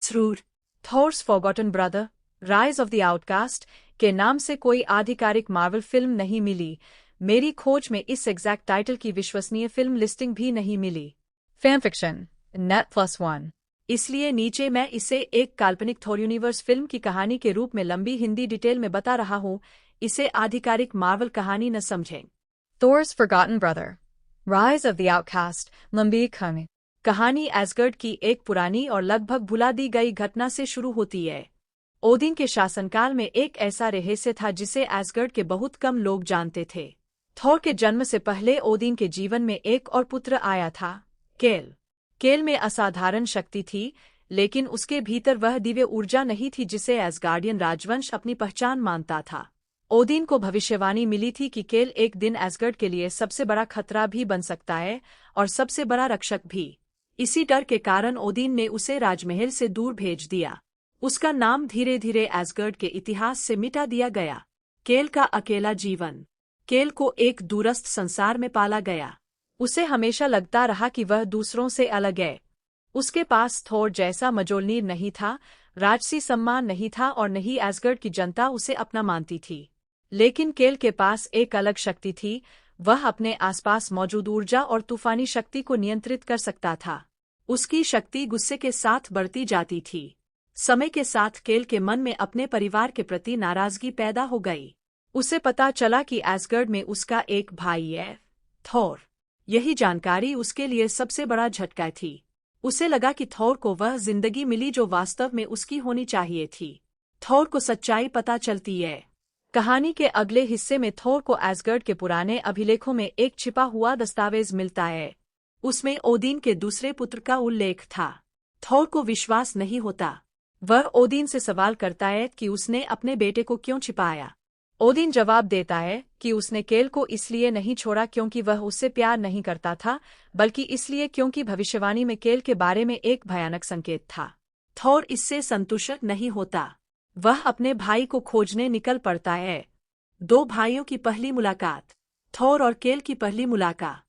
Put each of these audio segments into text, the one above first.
जरूर। थॉर्स forgotten brother, rise of the outcast के नाम से कोई आधिकारिक मार्वल फिल्म नहीं मिली। मेरी खोज में इस एग्जैक्ट टाइटल की विश्वसनीय फिल्म लिस्टिंग भी नहीं मिली। Fan fiction, Net+1। इसलिए नीचे मैं इसे एक काल्पनिक थॉर यूनिवर्स फिल्म की कहानी के रूप में लंबी हिंदी डिटेल में बता रहा हूँ। इसे आधिकारिक मार्वल कहानी न समझें। थॉर्स forgotten brother, rise of the outcast लंबी कहानी एसगर्ड की एक पुरानी और लगभग भुला दी गई घटना से शुरू होती है। ओदिन के शासनकाल में एक ऐसा रहस्य था जिसे एसगर्ड के बहुत कम लोग जानते थे। थॉर के जन्म से पहले ओदिन के जीवन में एक और पुत्र आया था, केल। केल में असाधारण शक्ति थी, लेकिन उसके भीतर वह दिव्य ऊर्जा नहीं थी जिसे एसगार्डियन राजवंश अपनी पहचान मानता था। ओदिन को भविष्यवाणी मिली थी कि केल एक दिन एसगर्ड के लिए सबसे बड़ा खतरा भी बन सकता है और सबसे बड़ा रक्षक भी। इसी डर के कारण ओदिन ने उसे राजमहल से दूर भेज दिया। उसका नाम धीरे धीरे एसगर्ड के इतिहास से मिटा दिया गया। केल का अकेला जीवन। केल को एक दूरस्थ संसार में पाला गया। उसे हमेशा लगता रहा कि वह दूसरों से अलग है। उसके पास थोर जैसा मजोलनीर नहीं था, राजसी सम्मान नहीं था और न ही एसगर्ड की जनता उसे अपना मानती थी। लेकिन केल के पास एक अलग शक्ति थी। वह अपने आसपास मौजूद ऊर्जा और तूफानी शक्ति को नियंत्रित कर सकता था। उसकी शक्ति गुस्से के साथ बढ़ती जाती थी। समय के साथ केल के मन में अपने परिवार के प्रति नाराजगी पैदा हो गई। उसे पता चला कि एसगर्ड में उसका एक भाई है, थोर। यही जानकारी उसके लिए सबसे बड़ा झटका थी। उसे लगा कि थोर को वह जिंदगी मिली जो वास्तव में उसकी होनी चाहिए थी। थोर को सच्चाई पता चलती है। कहानी के अगले हिस्से में थोर को एसगर्ड के पुराने अभिलेखों में एक छिपा हुआ दस्तावेज मिलता है। उसमें ओदिन के दूसरे पुत्र का उल्लेख था। थोर को विश्वास नहीं होता। वह ओदिन से सवाल करता है कि उसने अपने बेटे को क्यों छिपाया। ओदिन जवाब देता है कि उसने केल को इसलिए नहीं छोड़ा क्योंकि वह उससे प्यार नहीं करता था, बल्कि इसलिए क्योंकि भविष्यवाणी में केल के बारे में एक भयानक संकेत था। थोर इससे संतुष्ट नहीं होता। वह अपने भाई को खोजने निकल पड़ता है। दो भाइयों की पहली मुलाकात। थोर और केल की पहली मुलाकात।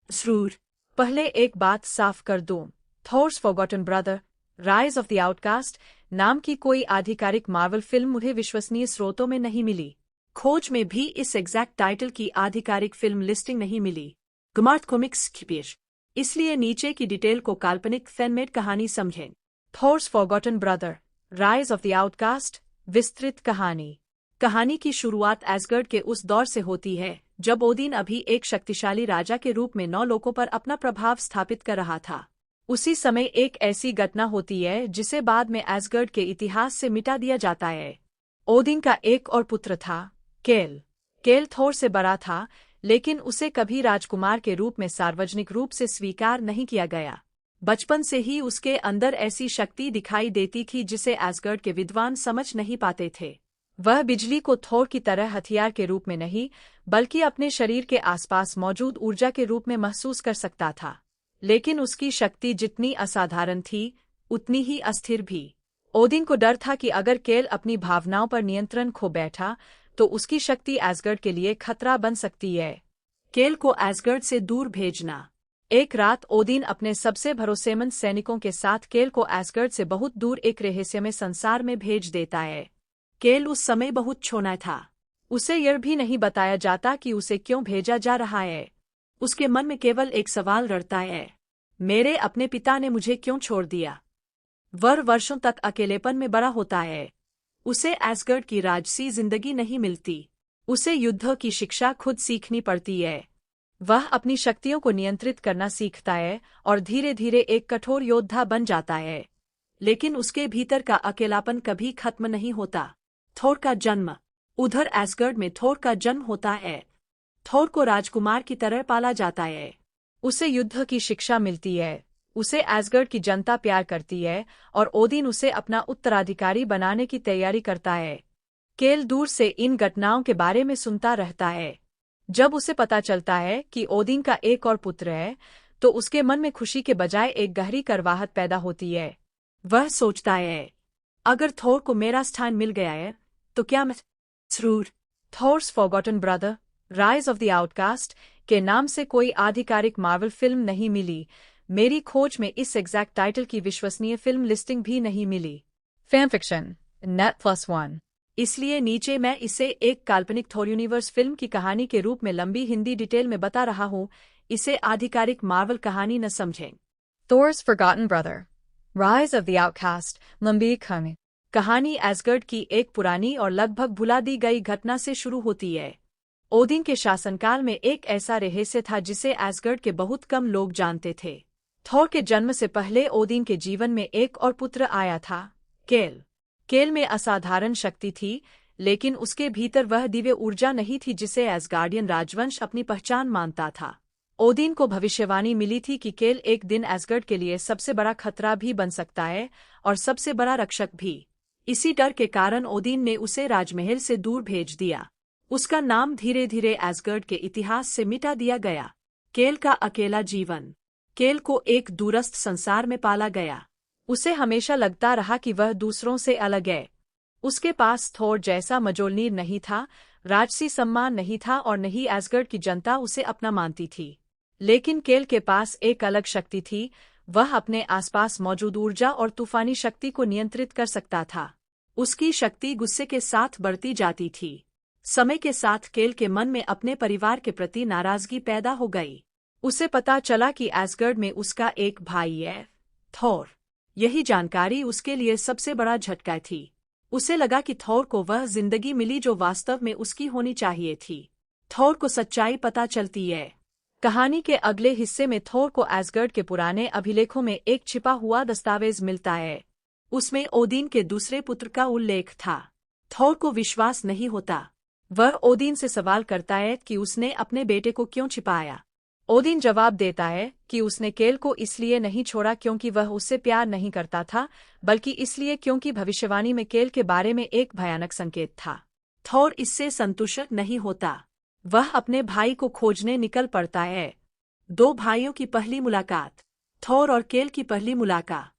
जरूर। पहले एक बात साफ कर दूं। थॉर्स forgotten brother, rise of the outcast नाम की कोई आधिकारिक मार्वल फिल्म मुझे विश्वसनीय स्रोतों में नहीं मिली। खोज में भी इस एग्जैक्ट टाइटल की आधिकारिक फिल्म लिस्टिंग नहीं मिली। गमार्ट कॉमिक्स की पेश। इसलिए नीचे की डिटेल को काल्पनिक फैनमेड कहानी समझें। थॉर्स forgotten brother, rise of the outcast विस्तृत कहानी। कहानी की शुरुआत एसगर्ड के उस दौर से होती है जब ओदिन अभी एक शक्तिशाली राजा के रूप में 9 लोगों पर अपना प्रभाव स्थापित कर रहा था। उसी समय एक ऐसी घटना होती है जिसे बाद में एसगर्ड के इतिहास से मिटा दिया जाता है। ओदिन का एक और पुत्र था, केल। केल थोर से बड़ा था, लेकिन उसे कभी राजकुमार के रूप में सार्वजनिक रूप से स्वीकार नहीं किया गया। बचपन से ही उसके अंदर ऐसी शक्ति दिखाई देती थी जिसे एसगर्ड के विद्वान समझ नहीं पाते थे। वह बिजली को थोर की तरह हथियार के रूप में नहीं, बल्कि अपने शरीर के आसपास मौजूद ऊर्जा के रूप में महसूस कर सकता था। लेकिन उसकी शक्ति जितनी असाधारण थी, उतनी ही अस्थिर भी। ओदिन को डर था कि अगर केल अपनी भावनाओं पर नियंत्रण खो बैठा, तो उसकी शक्ति एसगर्ड के लिए खतरा बन सकती है। केल को एसगर्ड से दूर भेजना। एक रात ओदिन अपने सबसे भरोसेमंद सैनिकों के साथ केल को एसगर्ड से बहुत दूर एक रहस्यमय संसार में भेज देता है। केल उस समय बहुत छोटा था। उसे यह भी नहीं बताया जाता कि उसे क्यों भेजा जा रहा है। उसके मन में केवल एक सवाल रटता है, मेरे अपने पिता ने मुझे क्यों छोड़ दिया। वह वर्षों तक अकेलेपन में बड़ा होता है। उसे एसगर्ड की राजसी जिंदगी नहीं मिलती। उसे युद्ध की शिक्षा खुद सीखनी पड़ती है। वह अपनी शक्तियों को नियंत्रित करना सीखता है और धीरे धीरे एक कठोर योद्धा बन जाता है। लेकिन उसके भीतर का अकेलापन कभी खत्म नहीं होता। थोर का जन्म। उधर एसगर्ड में थोर का जन्म होता है। थोर को राजकुमार की तरह पाला जाता है। उसे युद्ध की शिक्षा मिलती है। उसे एसगर्ड की जनता प्यार करती है और ओदिन उसे अपना उत्तराधिकारी बनाने की तैयारी करता है। केल दूर से इन घटनाओं के बारे में सुनता रहता है। जब उसे पता चलता है कि ओदिन का एक और पुत्र है, तो उसके मन में खुशी के बजाय एक गहरी करवाहट पैदा होती है। वह सोचता है, अगर थोर को मेरा स्थान मिल गया है, तो क्या मैं। जरूर। थॉर्स forgotten brother, rise of the outcast के नाम से कोई आधिकारिक मार्वल फिल्म नहीं मिली। मेरी खोज में इस एग्जैक्ट टाइटल की विश्वसनीय फिल्म लिस्टिंग भी नहीं मिली। Fan fiction Net+1। इसलिए नीचे मैं इसे एक काल्पनिक थॉर यूनिवर्स फिल्म की कहानी के रूप में लंबी हिंदी डिटेल में बता रहा हूँ। इसे आधिकारिक मार्वल कहानी न समझें। Thor's Forgotten Brother, Rise of the Outcast, लंबी कहानी एसगर्ड की एक पुरानी और लगभग भुला दी गई घटना से शुरू होती है। ओदिन के शासनकाल में एक ऐसा रहस्य था जिसे एसगर्ड के बहुत कम लोग जानते थे। थॉर के जन्म से पहले ओदिन के जीवन में एक और पुत्र आया था, केल। केल में असाधारण शक्ति थी, लेकिन उसके भीतर वह दिव्य ऊर्जा नहीं थी जिसे एसगार्डियन राजवंश अपनी पहचान मानता था। ओदिन को भविष्यवाणी मिली थी कि केल एक दिन एसगर्ड के लिए सबसे बड़ा खतरा भी बन सकता है और सबसे बड़ा रक्षक भी। इसी डर के कारण ओदिन ने उसे राजमहल से दूर भेज दिया। उसका नाम धीरे धीरे एसगर्ड के इतिहास से मिटा दिया गया। केल का अकेला जीवन। केल को एक दूरस्थ संसार में पाला गया। उसे हमेशा लगता रहा कि वह दूसरों से अलग है। उसके पास थोर जैसा मजोलनीर नहीं था, राजसी सम्मान नहीं था और न ही एसगर्ड की जनता उसे अपना मानती थी। लेकिन केल के पास एक अलग शक्ति थी। वह अपने आसपास मौजूद ऊर्जा और तूफानी शक्ति को नियंत्रित कर सकता था। उसकी शक्ति गुस्से के साथ बढ़ती जाती थी। समय के साथ केल के मन में अपने परिवार के प्रति नाराजगी पैदा हो गई। उसे पता चला कि एसगर्ड में उसका एक भाई है, थोर। यही जानकारी उसके लिए सबसे बड़ा झटका थी। उसे लगा कि थोर को वह जिंदगी मिली जो वास्तव में उसकी होनी चाहिए थी। थोर को सच्चाई पता चलती है। कहानी के अगले हिस्से में थोर को एसगर्ड के पुराने अभिलेखों में एक छिपा हुआ दस्तावेज मिलता है। उसमें ओदिन के दूसरे पुत्र का उल्लेख था। थोर को विश्वास नहीं होता। वह ओदिन से सवाल करता है कि उसने अपने बेटे को क्यों छिपाया। ओदिन जवाब देता है कि उसने केल को इसलिए नहीं छोड़ा क्योंकि वह उससे प्यार नहीं करता था, बल्कि इसलिए क्योंकि भविष्यवाणी में केल के बारे में एक भयानक संकेत था। थोर इससे संतुष्ट नहीं होता। वह अपने भाई को खोजने निकल पड़ता है। दो भाइयों की पहली मुलाकात। थोर और केल की पहली मुलाकात।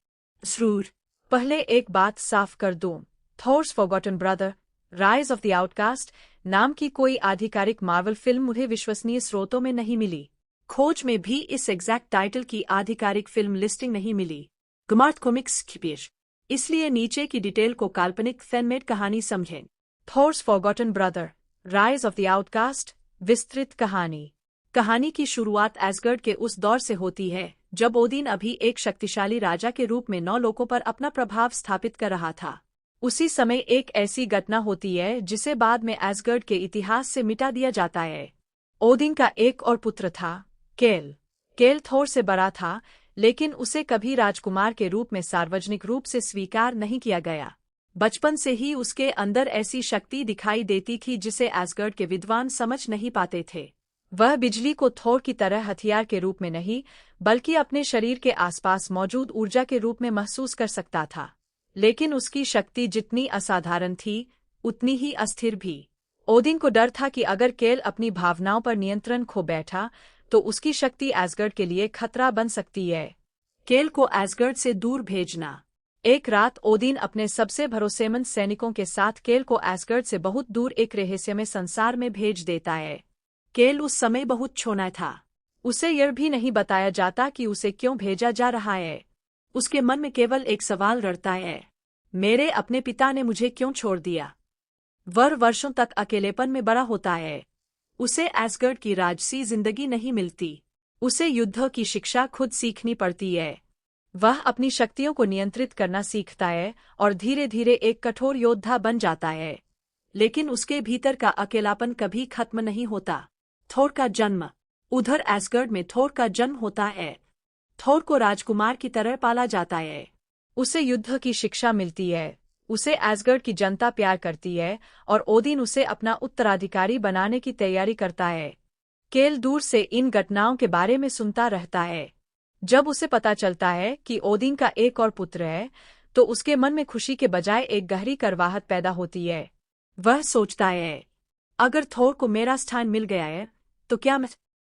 जरूर पहले एक बात साफ कर दूं। थॉर्स forgotten brother, rise of the outcast नाम की कोई आधिकारिक मार्वल फिल्म मुझे विश्वसनीय स्रोतों में नहीं मिली। खोज में भी इस एग्जैक्ट टाइटल की आधिकारिक फिल्म लिस्टिंग नहीं मिली। गुमार्ट कॉमिक्स की पेश। इसलिए नीचे की डिटेल को काल्पनिक फैनमेड कहानी समझें। थॉर्स forgotten brother, rise of the outcast विस्तृत कहानी। कहानी की शुरुआत एसगर्ड के उस दौर से होती है जब ओदिन अभी एक शक्तिशाली राजा के रूप में 9 लोगों पर अपना प्रभाव स्थापित कर रहा था। उसी समय एक ऐसी घटना होती है जिसे बाद में एसगर्ड के इतिहास से मिटा दिया जाता है। ओदिन का एक और पुत्र था, केल। केल थोर से बड़ा था, लेकिन उसे कभी राजकुमार के रूप में सार्वजनिक रूप से स्वीकार नहीं किया गया। बचपन से ही उसके अंदर ऐसी शक्ति दिखाई देती थी जिसे एसगर्ड के विद्वान समझ नहीं पाते थे। वह बिजली को थोर की तरह हथियार के रूप में नहीं, बल्कि अपने शरीर के आसपास मौजूद ऊर्जा के रूप में महसूस कर सकता था। लेकिन उसकी शक्ति जितनी असाधारण थी, उतनी ही अस्थिर भी। ओदिन को डर था कि अगर केल अपनी भावनाओं पर नियंत्रण खो बैठा, तो उसकी शक्ति एसगर्ड के लिए खतरा बन सकती है। केल को एसगर्ड से दूर भेजना। एक रात ओदिन अपने सबसे भरोसेमंद सैनिकों के साथ केल को एसगर्ड से बहुत दूर एक रहस्यमय संसार में भेज देता है। केल उस समय बहुत छोटा था। उसे यह भी नहीं बताया जाता कि उसे क्यों भेजा जा रहा है। उसके मन में केवल एक सवाल रटता है, मेरे अपने पिता ने मुझे क्यों छोड़ दिया। वह वर्षों तक अकेलेपन में बड़ा होता है। उसे एसगर्ड की राजसी जिंदगी नहीं मिलती। उसे युद्ध की शिक्षा खुद सीखनी पड़ती है। वह अपनी शक्तियों को नियंत्रित करना सीखता है और धीरे धीरे एक कठोर योद्धा बन जाता है। लेकिन उसके भीतर का अकेलापन कभी खत्म नहीं होता। थोर का जन्म। उधर एसगर्ड में थोर का जन्म होता है। थोर को राजकुमार की तरह पाला जाता है। उसे युद्ध की शिक्षा मिलती है। उसे एसगर्ड की जनता प्यार करती है और ओदिन उसे अपना उत्तराधिकारी बनाने की तैयारी करता है। केल दूर से इन घटनाओं के बारे में सुनता रहता है। जब उसे पता चलता है कि ओदिन का एक और पुत्र है, तो उसके मन में खुशी के बजाय एक गहरी करवाहट पैदा होती है। वह सोचता है, अगर थोर को मेरा स्थान मिल गया है, तो क्या मैं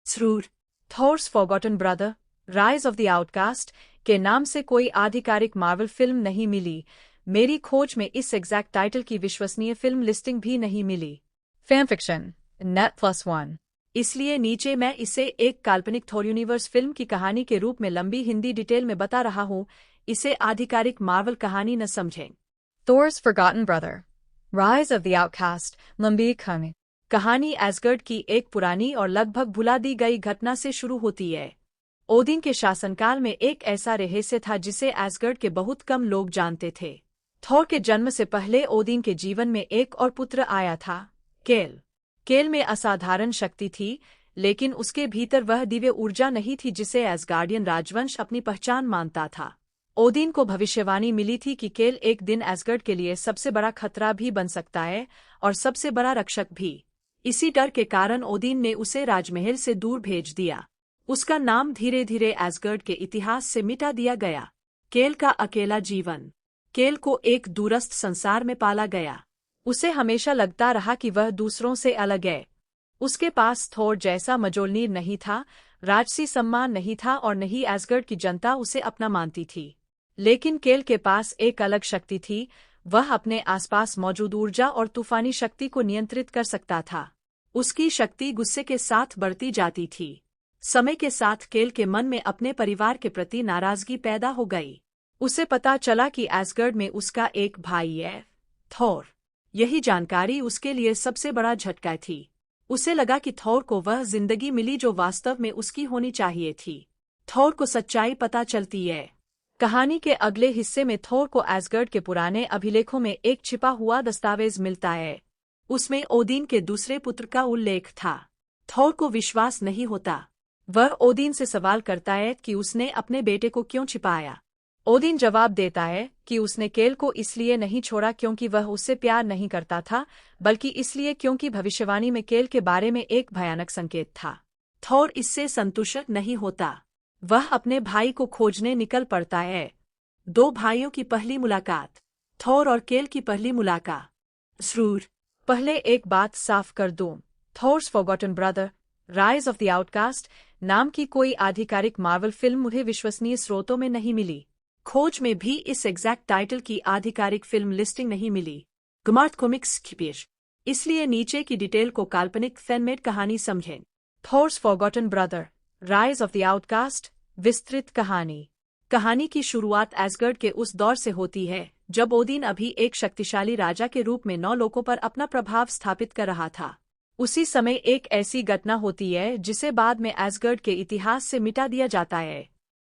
जरूर। थॉर्स forgotten brother, rise of the outcast के नाम से कोई आधिकारिक मार्वल फिल्म नहीं मिली। मेरी खोज में इस एग्जैक्ट टाइटल की विश्वसनीय फिल्म लिस्टिंग भी नहीं मिली। Fan fiction Net+1। इसलिए नीचे मैं इसे एक काल्पनिक थॉर यूनिवर्स फिल्म की कहानी के रूप में लंबी हिंदी डिटेल में बता रहा हूँ, इसे आधिकारिक मार्वल कहानी न समझें। Thor's Forgotten Brother, Rise of the Outcast, लंबी कहानी एसगर्ड की एक पुरानी और लगभग भुला दी गई घटना से शुरू होती है। ओदिन के शासनकाल में एक ऐसा रहस्य था जिसे एसगर्ड के बहुत कम लोग जानते थे। थॉर के जन्म से पहले ओदिन के जीवन में एक और पुत्र आया था, केल। केल में असाधारण शक्ति थी, लेकिन उसके भीतर वह दिव्य ऊर्जा नहीं थी जिसे एसगार्डियन राजवंश अपनी पहचान मानता था। ओदिन को भविष्यवाणी मिली थी कि केल एक दिन एसगर्ड के लिए सबसे बड़ा खतरा भी बन सकता है और सबसे बड़ा रक्षक भी। इसी डर के कारण ओदिन ने उसे राजमहल से दूर भेज दिया। उसका नाम धीरे धीरे एसगर्ड के इतिहास से मिटा दिया गया। केल का अकेला जीवन। केल को एक दूरस्थ संसार में पाला गया। उसे हमेशा लगता रहा कि वह दूसरों से अलग है। उसके पास थोर जैसा मजोलनीर नहीं था, राजसी सम्मान नहीं था और न ही एसगर्ड की जनता उसे अपना मानती थी। लेकिन केल के पास एक अलग शक्ति थी, वह अपने आसपास मौजूद ऊर्जा और तूफानी शक्ति को नियंत्रित कर सकता था। उसकी शक्ति गुस्से के साथ बढ़ती जाती थी। समय के साथ केल के मन में अपने परिवार के प्रति नाराजगी पैदा हो गई। उसे पता चला कि एसगर्ड में उसका एक भाई है, थोर। यही जानकारी उसके लिए सबसे बड़ा झटका थी। उसे लगा कि थोर को वह जिंदगी मिली जो वास्तव में उसकी होनी चाहिए थी। थोर को सच्चाई पता चलती है। कहानी के अगले हिस्से में थोर को एसगर्ड के पुराने अभिलेखों में एक छिपा हुआ दस्तावेज मिलता है। उसमें ओदिन के दूसरे पुत्र का उल्लेख था। थोर को विश्वास नहीं होता। वह ओदिन से सवाल करता है कि उसने अपने बेटे को क्यों छिपाया। ओदिन जवाब देता है कि उसने केल को इसलिए नहीं छोड़ा क्योंकि वह उससे प्यार नहीं करता था, बल्कि इसलिए क्योंकि भविष्यवाणी में केल के बारे में एक भयानक संकेत था। थोर इससे संतुष्ट नहीं होता। वह अपने भाई को खोजने निकल पड़ता है। दो भाइयों की पहली मुलाकात। थोर और केल की पहली मुलाकात। जरूर पहले एक बात साफ कर दूं, थॉर्स forgotten brother, rise of the outcast नाम की कोई आधिकारिक मार्वल फिल्म मुझे विश्वसनीय स्रोतों में नहीं मिली। खोज में भी इस एग्जैक्ट टाइटल की आधिकारिक फिल्म लिस्टिंग नहीं मिली। गुमार्ट कॉमिक्स की पेश। इसलिए नीचे की डिटेल को काल्पनिक फैनमेड कहानी समझें। थॉर्स forgotten brother, rise of the outcast विस्तृत कहानी। कहानी की शुरुआत एसगर्ड के उस दौर से होती है जब ओदिन अभी एक शक्तिशाली राजा के रूप में 9 लोगों पर अपना प्रभाव स्थापित कर रहा था। उसी समय एक ऐसी घटना होती है जिसे बाद में एसगर्ड के इतिहास से मिटा दिया जाता है।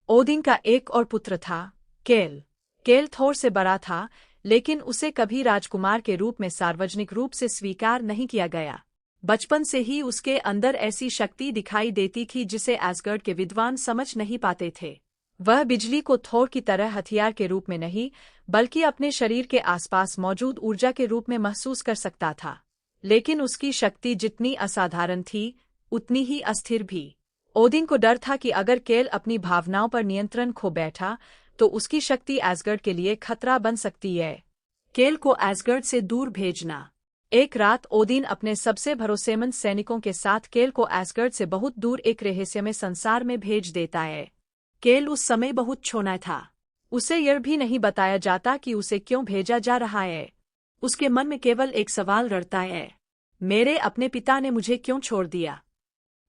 ओदिन का एक और पुत्र था, केल। केल थोर से बड़ा था, लेकिन उसे कभी राजकुमार के रूप में सार्वजनिक रूप से स्वीकार नहीं किया गया। बचपन से ही उसके अंदर ऐसी शक्ति दिखाई देती थी जिसे एसगर्ड के विद्वान समझ नहीं पाते थे। वह बिजली को थोर की तरह हथियार के रूप में नहीं, बल्कि अपने शरीर के आसपास मौजूद ऊर्जा के रूप में महसूस कर सकता था। लेकिन उसकी शक्ति जितनी असाधारण थी, उतनी ही अस्थिर भी। ओदिन को डर था कि अगर केल अपनी भावनाओं पर नियंत्रण खो बैठा, तो उसकी शक्ति एसगर्ड के लिए खतरा बन सकती है। केल को एसगर्ड से दूर भेजना। एक रात ओदिन अपने सबसे भरोसेमंद सैनिकों के साथ केल को एसगर्ड से बहुत दूर एक रहस्यमय संसार में भेज देता है। केल उस समय बहुत छोटा था। उसे यह भी नहीं बताया जाता कि उसे क्यों भेजा जा रहा है। उसके मन में केवल एक सवाल रटता है, मेरे अपने पिता ने मुझे क्यों छोड़ दिया।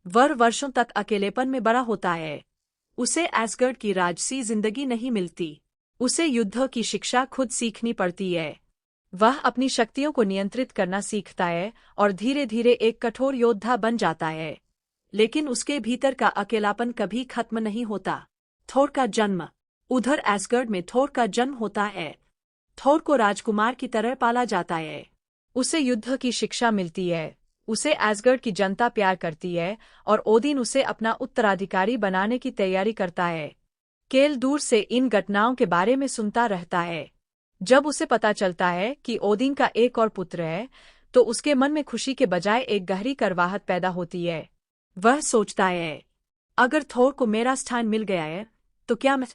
वह वर्षों तक अकेलेपन में बड़ा होता है। उसे एसगर्ड की राजसी जिंदगी नहीं मिलती। उसे युद्ध की शिक्षा खुद सीखनी पड़ती है। वह अपनी शक्तियों को नियंत्रित करना सीखता है और धीरे धीरे एक कठोर योद्धा बन जाता है। लेकिन उसके भीतर का अकेलापन कभी खत्म नहीं होता। थोर का जन्म। उधर एसगर्ड में थोर का जन्म होता है। थोर को राजकुमार की तरह पाला जाता है। उसे युद्ध की शिक्षा मिलती है। उसे एसगर्ड की जनता प्यार करती है और ओदिन उसे अपना उत्तराधिकारी बनाने की तैयारी करता है। केल दूर से इन घटनाओं के बारे में सुनता रहता है। जब उसे पता चलता है कि ओदिन का एक और पुत्र है, तो उसके मन में खुशी के बजाय एक गहरी करवाहट पैदा होती है। वह सोचता है, अगर थोर को मेरा स्थान मिल गया है, तो क्या मैं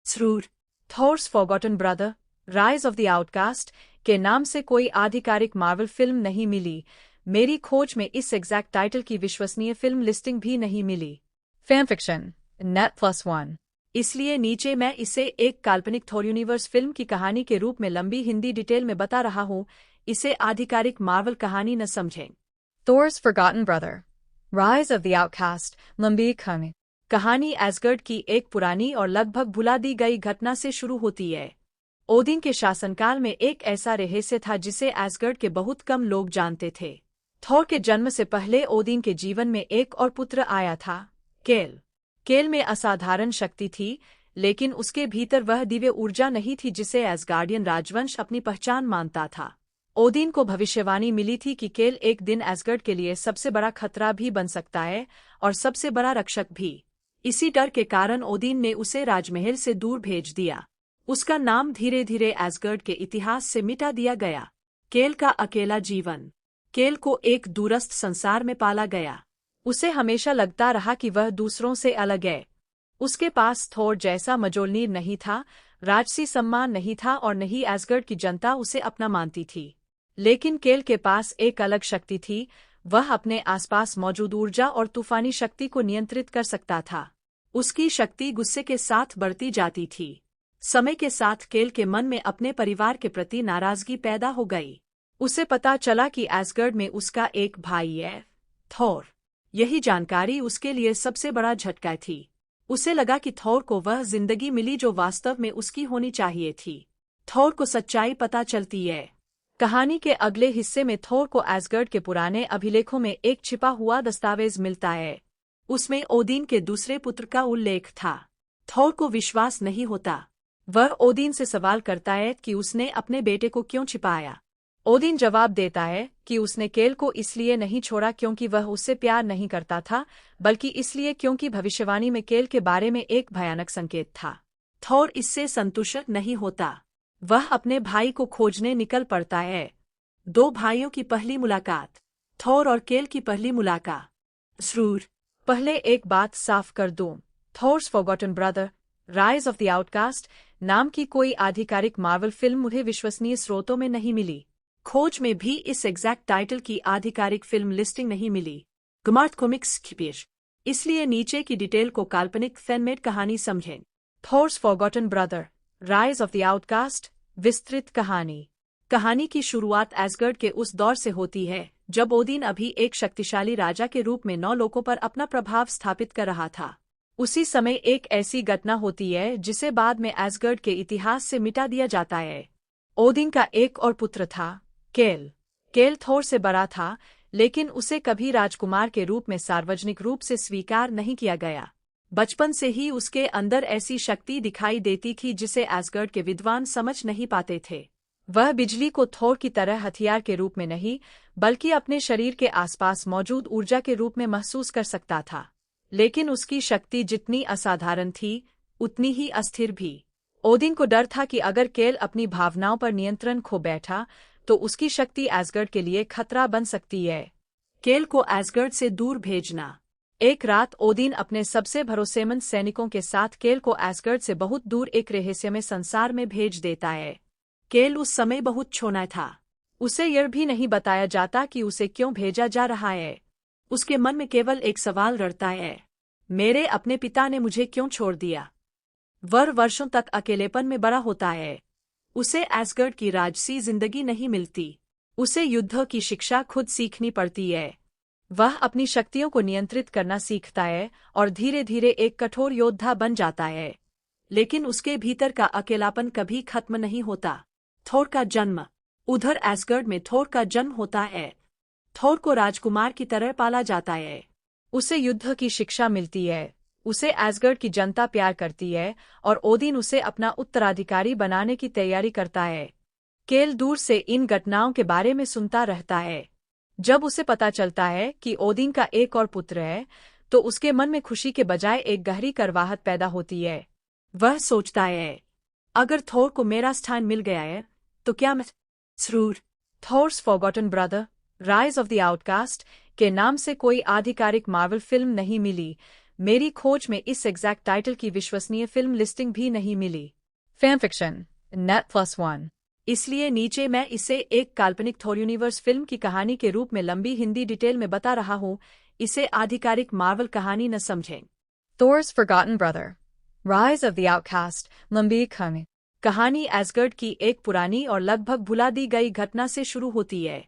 जरूर थॉर्स forgotten brother, rise of the outcast के नाम से कोई आधिकारिक मार्वल फिल्म नहीं मिली। मेरी खोज में इस एग्जैक्ट टाइटल की विश्वसनीय फिल्म लिस्टिंग भी नहीं मिली। Fan fiction, Net+1। इसलिए नीचे मैं इसे एक काल्पनिक थॉर यूनिवर्स फिल्म की कहानी के रूप में लंबी हिंदी डिटेल में बता रहा हूँ, इसे आधिकारिक मार्वल कहानी न समझें। Thor's Forgotten Brother, Rise of the Outcast, लंबी कहानी। कहानी एसगर्ड की एक पुरानी और लगभग भुला दी गई घटना से शुरू होती है। ओदिन के शासनकाल में एक ऐसा रहस्य था जिसे एसगर्ड के बहुत कम लोग जानते थे। थोर के जन्म से पहले ओदिन के जीवन में एक और पुत्र आया था, केल। केल में असाधारण शक्ति थी, लेकिन उसके भीतर वह दिव्य ऊर्जा नहीं थी जिसे एसगार्डियन राजवंश अपनी पहचान मानता था। ओदिन को भविष्यवाणी मिली थी कि केल एक दिन एसगर्ड के लिए सबसे बड़ा खतरा भी बन सकता है और सबसे बड़ा रक्षक भी। इसी डर के कारण ओदिन ने उसे राजमहल से दूर भेज दिया। उसका नाम धीरे धीरे एसगर्ड के इतिहास से मिटा दिया गया। केल का अकेला जीवन। केल को एक दूरस्थ संसार में पाला गया। उसे हमेशा लगता रहा कि वह दूसरों से अलग है। उसके पास थोर जैसा मजोलनीर नहीं था, राजसी सम्मान नहीं था और न ही एसगर्ड की जनता उसे अपना मानती थी। लेकिन केल के पास एक अलग शक्ति थी। वह अपने आसपास मौजूद ऊर्जा और तूफानी शक्ति को नियंत्रित कर सकता था। उसकी शक्ति गुस्से के साथ बढ़ती जाती थी। समय के साथ केल के मन में अपने परिवार के प्रति नाराजगी पैदा हो गई। उसे पता चला कि एसगर्ड में उसका एक भाई है, थोर। यही जानकारी उसके लिए सबसे बड़ा झटका थी। उसे लगा कि थोर को वह जिंदगी मिली जो वास्तव में उसकी होनी चाहिए थी। थोर को सच्चाई पता चलती है। कहानी के अगले हिस्से में थोर को एसगर्ड के पुराने अभिलेखों में एक छिपा हुआ दस्तावेज मिलता है। उसमें ओदिन के दूसरे पुत्र का उल्लेख था। थोर को विश्वास नहीं होता। वह ओदिन से सवाल करता है कि उसने अपने बेटे को क्यों छिपाया। ओदिन जवाब देता है कि उसने केल को इसलिए नहीं छोड़ा क्योंकि वह उससे प्यार नहीं करता था, बल्कि इसलिए क्योंकि भविष्यवाणी में केल के बारे में एक भयानक संकेत था। थोर इससे संतुष्ट नहीं होता। वह अपने भाई को खोजने निकल पड़ता है। दो भाइयों की पहली मुलाकात। थोर और केल की पहली मुलाकात। जरूर। पहले एक बात साफ कर दूं, Thor's forgotten brother, rise of the outcast नाम की कोई आधिकारिक मार्वल फिल्म मुझे विश्वसनीय स्रोतों में नहीं मिली। खोज में भी इस एग्जैक्ट टाइटल की आधिकारिक फिल्म लिस्टिंग नहीं मिली। गुमार्ट कॉमिक्स की पेश। इसलिए नीचे की डिटेल को काल्पनिक फैनमेड कहानी समझें। Thor's forgotten brother, rise of the outcast विस्तृत कहानी। कहानी की शुरुआत एसगर्ड के उस दौर से होती है जब ओदिन अभी एक शक्तिशाली राजा के रूप में 9 लोगों पर अपना प्रभाव स्थापित कर रहा था। उसी समय एक ऐसी घटना होती है जिसे बाद में एसगर्ड के इतिहास से मिटा दिया जाता है। ओदिन का एक और पुत्र था, केल। केल थोर से बड़ा था, लेकिन उसे कभी राजकुमार के रूप में सार्वजनिक रूप से स्वीकार नहीं किया गया। बचपन से ही उसके अंदर ऐसी शक्ति दिखाई देती थी जिसे एसगर्ड के विद्वान समझ नहीं पाते थे। वह बिजली को थोर की तरह हथियार के रूप में नहीं, बल्कि अपने शरीर के आसपास मौजूद ऊर्जा के रूप में महसूस कर सकता था। लेकिन उसकी शक्ति जितनी असाधारण थी, उतनी ही अस्थिर भी। ओदिन को डर था कि अगर केल अपनी भावनाओं पर नियंत्रण खो बैठा, तो उसकी शक्ति एसगर्ड के लिए खतरा बन सकती है। केल को एसगर्ड से दूर भेजना। एक रात ओदिन अपने सबसे भरोसेमंद सैनिकों के साथ केल को एसगर्ड से बहुत दूर एक रहस्यमय संसार में भेज देता है। केल उस समय बहुत छोटा था। उसे यह भी नहीं बताया जाता कि उसे क्यों भेजा जा रहा है। उसके मन में केवल एक सवाल रटता है, मेरे अपने पिता ने मुझे क्यों छोड़ दिया। वह वर्षों तक अकेलेपन में बड़ा होता है। उसे एसगर्ड की राजसी जिंदगी नहीं मिलती। उसे युद्ध की शिक्षा खुद सीखनी पड़ती है। वह अपनी शक्तियों को नियंत्रित करना सीखता है और धीरे धीरे एक कठोर योद्धा बन जाता है। लेकिन उसके भीतर का अकेलापन कभी खत्म नहीं होता। थोर का जन्म। उधर एसगर्ड में थोर का जन्म होता है। थोर को राजकुमार की तरह पाला जाता है। उसे युद्ध की शिक्षा मिलती है। उसे एसगर्ड की जनता प्यार करती है और ओदिन उसे अपना उत्तराधिकारी बनाने की तैयारी करता है। केल दूर से इन घटनाओं के बारे में सुनता रहता है। जब उसे पता चलता है कि ओदिन का एक और पुत्र है, तो उसके मन में खुशी के बजाय एक गहरी करवाहट पैदा होती है। वह सोचता है, अगर थोर को मेरा स्थान मिल गया है, तो क्या मैं जरूर। Thor's forgotten brother, rise of the outcast के नाम से कोई आधिकारिक मार्वल फिल्म नहीं मिली। मेरी खोज में इस एग्जैक्ट टाइटल की विश्वसनीय फिल्म लिस्टिंग भी नहीं मिली। Fan fiction, net+1। इसलिए नीचे मैं इसे एक काल्पनिक थोर यूनिवर्स फिल्म की कहानी के रूप में लंबी हिंदी डिटेल में बता रहा हूँ। इसे आधिकारिक मार्वल कहानी न समझें। Thor's forgotten brother, rise of the outcast, लंबी कहानी। कहानी एसगर्ड की एक पुरानी और लगभग भुला दी गई घटना से शुरू होती है।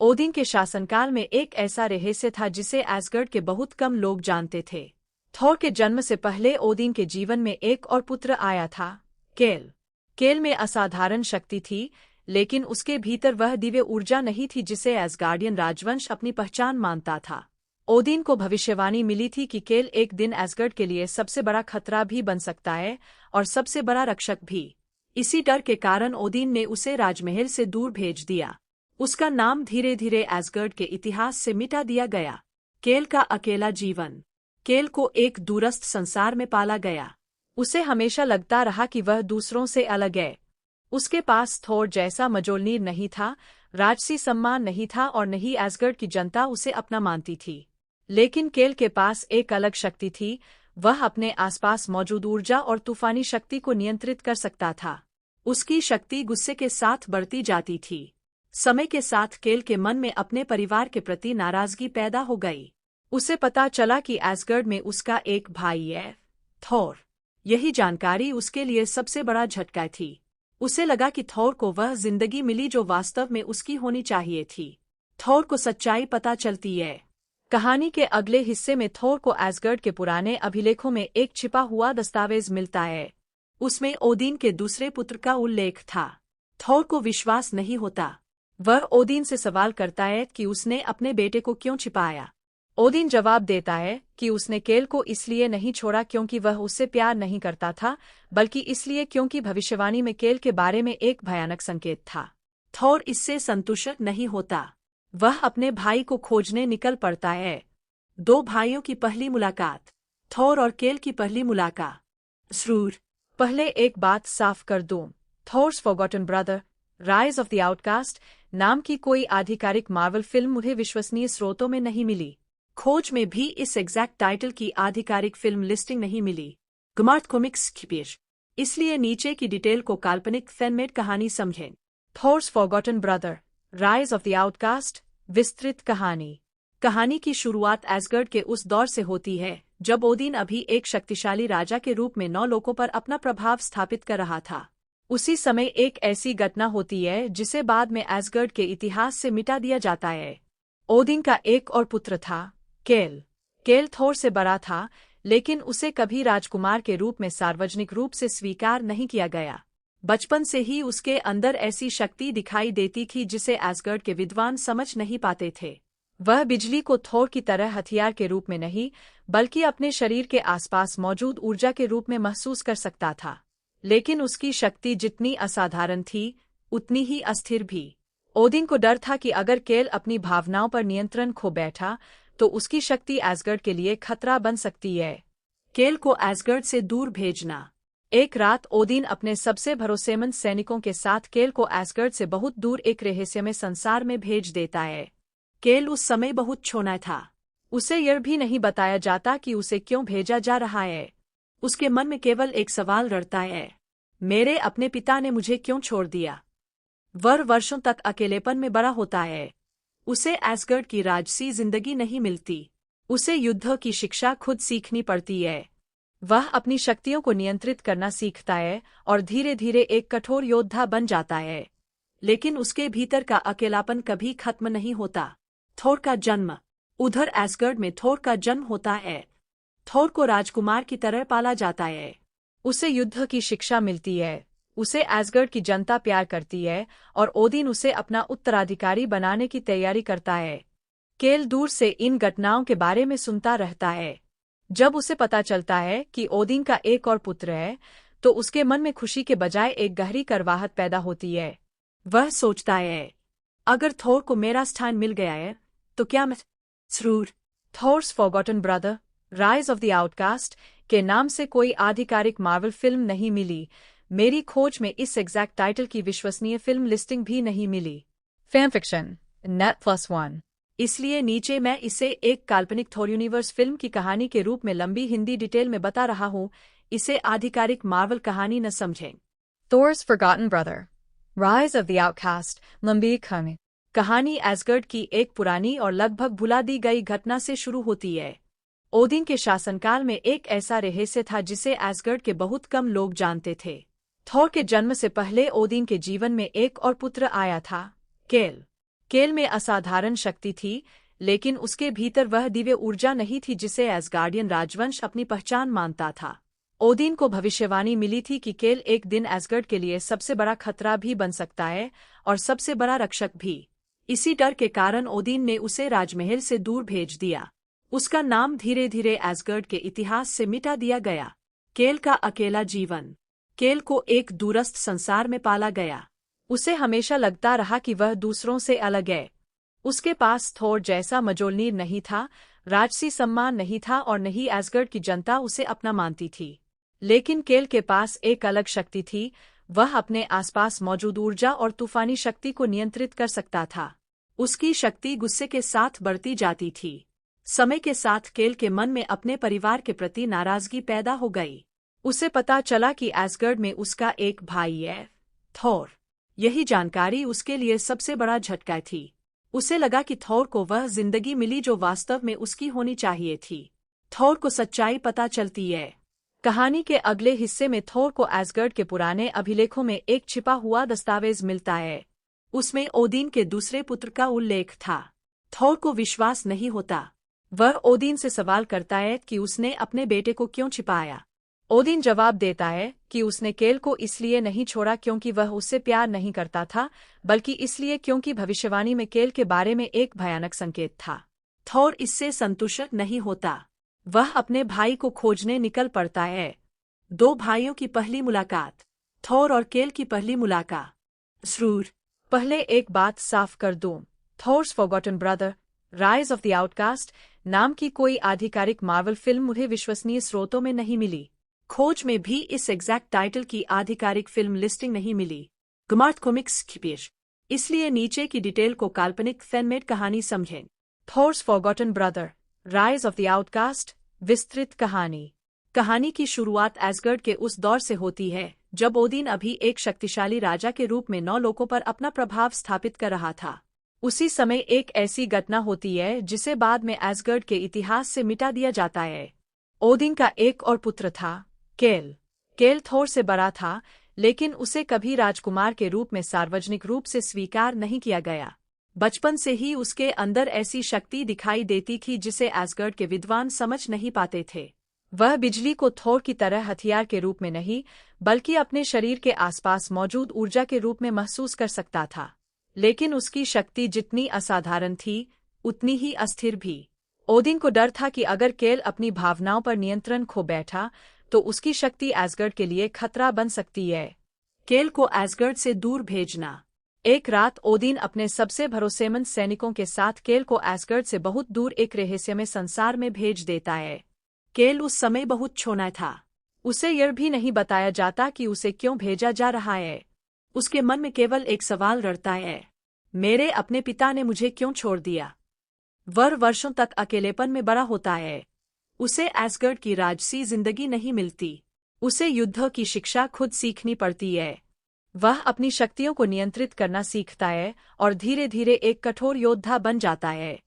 ओदिन के शासनकाल में एक ऐसा रहस्य था जिसे एसगर्ड के बहुत कम लोग जानते थे। थोर के जन्म से पहले ओदिन के जीवन में एक और पुत्र आया था, केल। केल में असाधारण शक्ति थी, लेकिन उसके भीतर वह दिव्य ऊर्जा नहीं थी जिसे एसगार्डियन राजवंश अपनी पहचान मानता था। ओदिन को भविष्यवाणी मिली थी कि केल एक दिन एसगर्ड के लिए सबसे बड़ा खतरा भी बन सकता है और सबसे बड़ा रक्षक भी। इसी डर के कारण ओदिन ने उसे राजमहल से दूर भेज दिया। उसका नाम धीरे धीरे एसगर्ड के इतिहास से मिटा दिया गया। केल का अकेला जीवन। केल को एक दूरस्थ संसार में पाला गया। उसे हमेशा लगता रहा कि वह दूसरों से अलग है। उसके पास थोर जैसा मजोलनीर नहीं था, राजसी सम्मान नहीं था और न ही एसगर्ड की जनता उसे अपना मानती थी। लेकिन केल के पास एक अलग शक्ति थी। वह अपने आसपास मौजूद ऊर्जा और तूफानी शक्ति को नियंत्रित कर सकता था। उसकी शक्ति गुस्से के साथ बढ़ती जाती थी। समय के साथ केल के मन में अपने परिवार के प्रति नाराजगी पैदा हो गई। उसे पता चला कि एसगर्ड में उसका एक भाई है, थोर। यही जानकारी उसके लिए सबसे बड़ा झटका थी। उसे लगा कि थोर को वह जिंदगी मिली जो वास्तव में उसकी होनी चाहिए थी। थोर को सच्चाई पता चलती है। कहानी के अगले हिस्से में थोर को एसगर्ड के पुराने अभिलेखों में एक छिपा हुआ दस्तावेज मिलता है। उसमें ओदिन के दूसरे पुत्र का उल्लेख था। थोर को विश्वास नहीं होता। वह ओदिन से सवाल करता है कि उसने अपने बेटे को क्यों छिपाया। ओदिन जवाब देता है कि उसने केल को इसलिए नहीं छोड़ा क्योंकि वह उससे प्यार नहीं करता था, बल्कि इसलिए क्योंकि भविष्यवाणी में केल के बारे में एक भयानक संकेत था। थोर इससे संतुष्ट नहीं होता। वह अपने भाई को खोजने निकल पड़ता है। दो भाइयों की पहली मुलाकात। थोर और केल की पहली मुलाकात। जरूर। पहले एक बात साफ कर दूं, Thor's forgotten brother, rise of the outcast नाम की कोई आधिकारिक मार्वल फिल्म मुझे विश्वसनीय स्रोतों में नहीं मिली। खोज में भी इस एग्जैक्ट टाइटल की आधिकारिक फिल्म लिस्टिंग नहीं मिली। गुमार्ट कॉमिक्स की पेश। इसलिए नीचे की डिटेल को काल्पनिक फैनमेड कहानी समझें। Thor's forgotten brother, rise of the outcast विस्तृत कहानी। कहानी की शुरुआत एसगर्ड के उस दौर से होती है जब ओदिन अभी एक शक्तिशाली राजा के रूप में 9 लोगों पर अपना प्रभाव स्थापित कर रहा था। उसी समय एक ऐसी घटना होती है जिसे बाद में एसगर्ड के इतिहास से मिटा दिया जाता है। ओदिन का एक और पुत्र था, केल। केल थोर से बड़ा था, लेकिन उसे कभी राजकुमार के रूप में सार्वजनिक रूप से स्वीकार नहीं किया गया। बचपन से ही उसके अंदर ऐसी शक्ति दिखाई देती थी जिसे एसगर्ड के विद्वान समझ नहीं पाते थे। वह बिजली को थोर की तरह हथियार के रूप में नहीं, बल्कि अपने शरीर के आसपास मौजूद ऊर्जा के रूप में महसूस कर सकता था। लेकिन उसकी शक्ति जितनी असाधारण थी, उतनी ही अस्थिर भी। ओदिन को डर था कि अगर केल अपनी भावनाओं पर नियंत्रण खो बैठा, तो उसकी शक्ति एसगर्ड के लिए खतरा बन सकती है। केल को एसगर्ड से दूर भेजना। एक रात ओदिन अपने सबसे भरोसेमंद सैनिकों के साथ केल को एसगर्ड से बहुत दूर एक रहस्यमय संसार में भेज देता है। केल उस समय बहुत छोटा था। उसे यह भी नहीं बताया जाता कि उसे क्यों भेजा जा रहा है। उसके मन में केवल एक सवाल रटता है, मेरे अपने पिता ने मुझे क्यों छोड़ दिया। वह वर्षों तक अकेलेपन में बड़ा होता है। उसे एसगर्ड की राजसी जिंदगी नहीं मिलती। उसे युद्ध की शिक्षा खुद सीखनी पड़ती है। वह अपनी शक्तियों को नियंत्रित करना सीखता है और धीरे धीरे एक कठोर योद्धा बन जाता है। लेकिन उसके भीतर का अकेलापन कभी खत्म नहीं होता। थोर का जन्म। उधर एसगर्ड में थोर का जन्म होता है। थोर को राजकुमार की तरह पाला जाता है। उसे युद्ध की शिक्षा मिलती है। उसे एसगर्ड की जनता प्यार करती है और ओदिन उसे अपना उत्तराधिकारी बनाने की तैयारी करता है। केल दूर से इन घटनाओं के बारे में सुनता रहता है। जब उसे पता चलता है कि ओदिन का एक और पुत्र है, तो उसके मन में खुशी के बजाय एक गहरी करवाहट पैदा होती है। वह सोचता है, अगर थोर को मेरा स्थान मिल गया है, तो क्या मैं जरूर। Thor's forgotten brother, rise of the outcast के नाम से कोई आधिकारिक मार्वल फिल्म नहीं मिली। मेरी खोज में इस एग्जैक्ट टाइटल की विश्वसनीय फिल्म लिस्टिंग भी नहीं मिली। Fan fiction, net+1। इसलिए नीचे मैं इसे एक काल्पनिक थोर यूनिवर्स फिल्म की कहानी के रूप में लंबी हिंदी डिटेल में बता रहा हूँ। इसे आधिकारिक मार्वल कहानी न समझें। Thor's Forgotten Brother, Rise of the Outcast, लंबी कहानी। कहानी एसगर्ड की एक पुरानी और लगभग भुला दी गई घटना से शुरू होती है। ओदिन के शासनकाल में एक ऐसा रहस्य था जिसे एसगर्ड के बहुत कम लोग जानते थे। थोर के जन्म से पहले ओदिन के जीवन में एक और पुत्र आया था, केल। केल में असाधारण शक्ति थी, लेकिन उसके भीतर वह दिव्य ऊर्जा नहीं थी जिसे एसगार्डियन राजवंश अपनी पहचान मानता था। ओदिन को भविष्यवाणी मिली थी कि केल एक दिन एसगर्ड के लिए सबसे बड़ा खतरा भी बन सकता है और सबसे बड़ा रक्षक भी। इसी डर के कारण ओदिन ने उसे राजमहल से दूर भेज दिया। उसका नाम धीरे धीरे एसगर्ड के इतिहास से मिटा दिया गया। केल का अकेला जीवन। केल को एक दूरस्थ संसार में पाला गया। उसे हमेशा लगता रहा कि वह दूसरों से अलग है। उसके पास थोर जैसा मजोलनीर नहीं था, राजसी सम्मान नहीं था और न ही एसगर्ड की जनता उसे अपना मानती थी। लेकिन केल के पास एक अलग शक्ति थी। वह अपने आसपास मौजूद ऊर्जा और तूफानी शक्ति को नियंत्रित कर सकता था। उसकी शक्ति गुस्से के साथ बढ़ती जाती थी। समय के साथ केल के मन में अपने परिवार के प्रति नाराजगी पैदा हो गई। उसे पता चला कि एसगर्ड में उसका एक भाई है, थोर। यही जानकारी उसके लिए सबसे बड़ा झटका थी। उसे लगा कि थोर को वह जिंदगी मिली जो वास्तव में उसकी होनी चाहिए थी। थोर को सच्चाई पता चलती है। कहानी के अगले हिस्से में थोर को एसगर्ड के पुराने अभिलेखों में एक छिपा हुआ दस्तावेज मिलता है। उसमें ओदिन के दूसरे पुत्र का उल्लेख था। थोर को विश्वास नहीं होता। वह ओदिन से सवाल करता है कि उसने अपने बेटे को क्यों छिपाया। ओदिन जवाब देता है कि उसने केल को इसलिए नहीं छोड़ा क्योंकि वह उससे प्यार नहीं करता था, बल्कि इसलिए क्योंकि भविष्यवाणी में केल के बारे में एक भयानक संकेत था। थोर इससे संतुष्ट नहीं होता। वह अपने भाई को खोजने निकल पड़ता है। दो भाइयों की पहली मुलाकात। थोर और केल की पहली मुलाकात। जरूर पहले एक बात साफ कर दूं। Thor's forgotten brother, rise of the outcast नाम की कोई आधिकारिक मार्वल फिल्म मुझे विश्वसनीय स्रोतों में नहीं मिली। खोज में भी इस एग्जैक्ट टाइटल की आधिकारिक फिल्म लिस्टिंग नहीं मिली। गुमार्ट कॉमिक्स की पेश। इसलिए नीचे की डिटेल को काल्पनिक फैनमेड कहानी समझें। Thor's forgotten brother, rise of the outcast विस्तृत कहानी। कहानी की शुरुआत एसगर्ड के उस दौर से होती है जब ओदिन अभी एक शक्तिशाली राजा के रूप में 9 लोगों पर अपना प्रभाव स्थापित कर रहा था। उसी समय एक ऐसी घटना होती है जिसे बाद में एसगर्ड के इतिहास से मिटा दिया जाता है। ओदिन का एक और पुत्र था, केल। केल थोर से बड़ा था, लेकिन उसे कभी राजकुमार के रूप में सार्वजनिक रूप से स्वीकार नहीं किया गया। बचपन से ही उसके अंदर ऐसी शक्ति दिखाई देती थी जिसे एसगर्ड के विद्वान समझ नहीं पाते थे। वह बिजली को थोर की तरह हथियार के रूप में नहीं, बल्कि अपने शरीर के आसपास मौजूद ऊर्जा के रूप में महसूस कर सकता था। लेकिन उसकी शक्ति जितनी असाधारण थी, उतनी ही अस्थिर भी। ओदिन को डर था कि अगर केल अपनी भावनाओं पर नियंत्रण खो बैठा, तो उसकी शक्ति एसगर्ड के लिए खतरा बन सकती है। केल को एसगर्ड से दूर भेजना। एक रात ओदिन अपने सबसे भरोसेमंद सैनिकों के साथ केल को एसगर्ड से बहुत दूर एक रहस्यमय संसार में भेज देता है। केल उस समय बहुत छोटा था। उसे यह भी नहीं बताया जाता कि उसे क्यों भेजा जा रहा है। उसके मन में केवल एक सवाल रटता है, मेरे अपने पिता ने मुझे क्यों छोड़ दिया। वह वर्षों तक अकेलेपन में बड़ा होता है। उसे एसगर्ड की राजसी जिंदगी नहीं मिलती। उसे युद्ध की शिक्षा खुद सीखनी पड़ती है। वह अपनी शक्तियों को नियंत्रित करना सीखता है और धीरे धीरे एक कठोर योद्धा बन जाता है।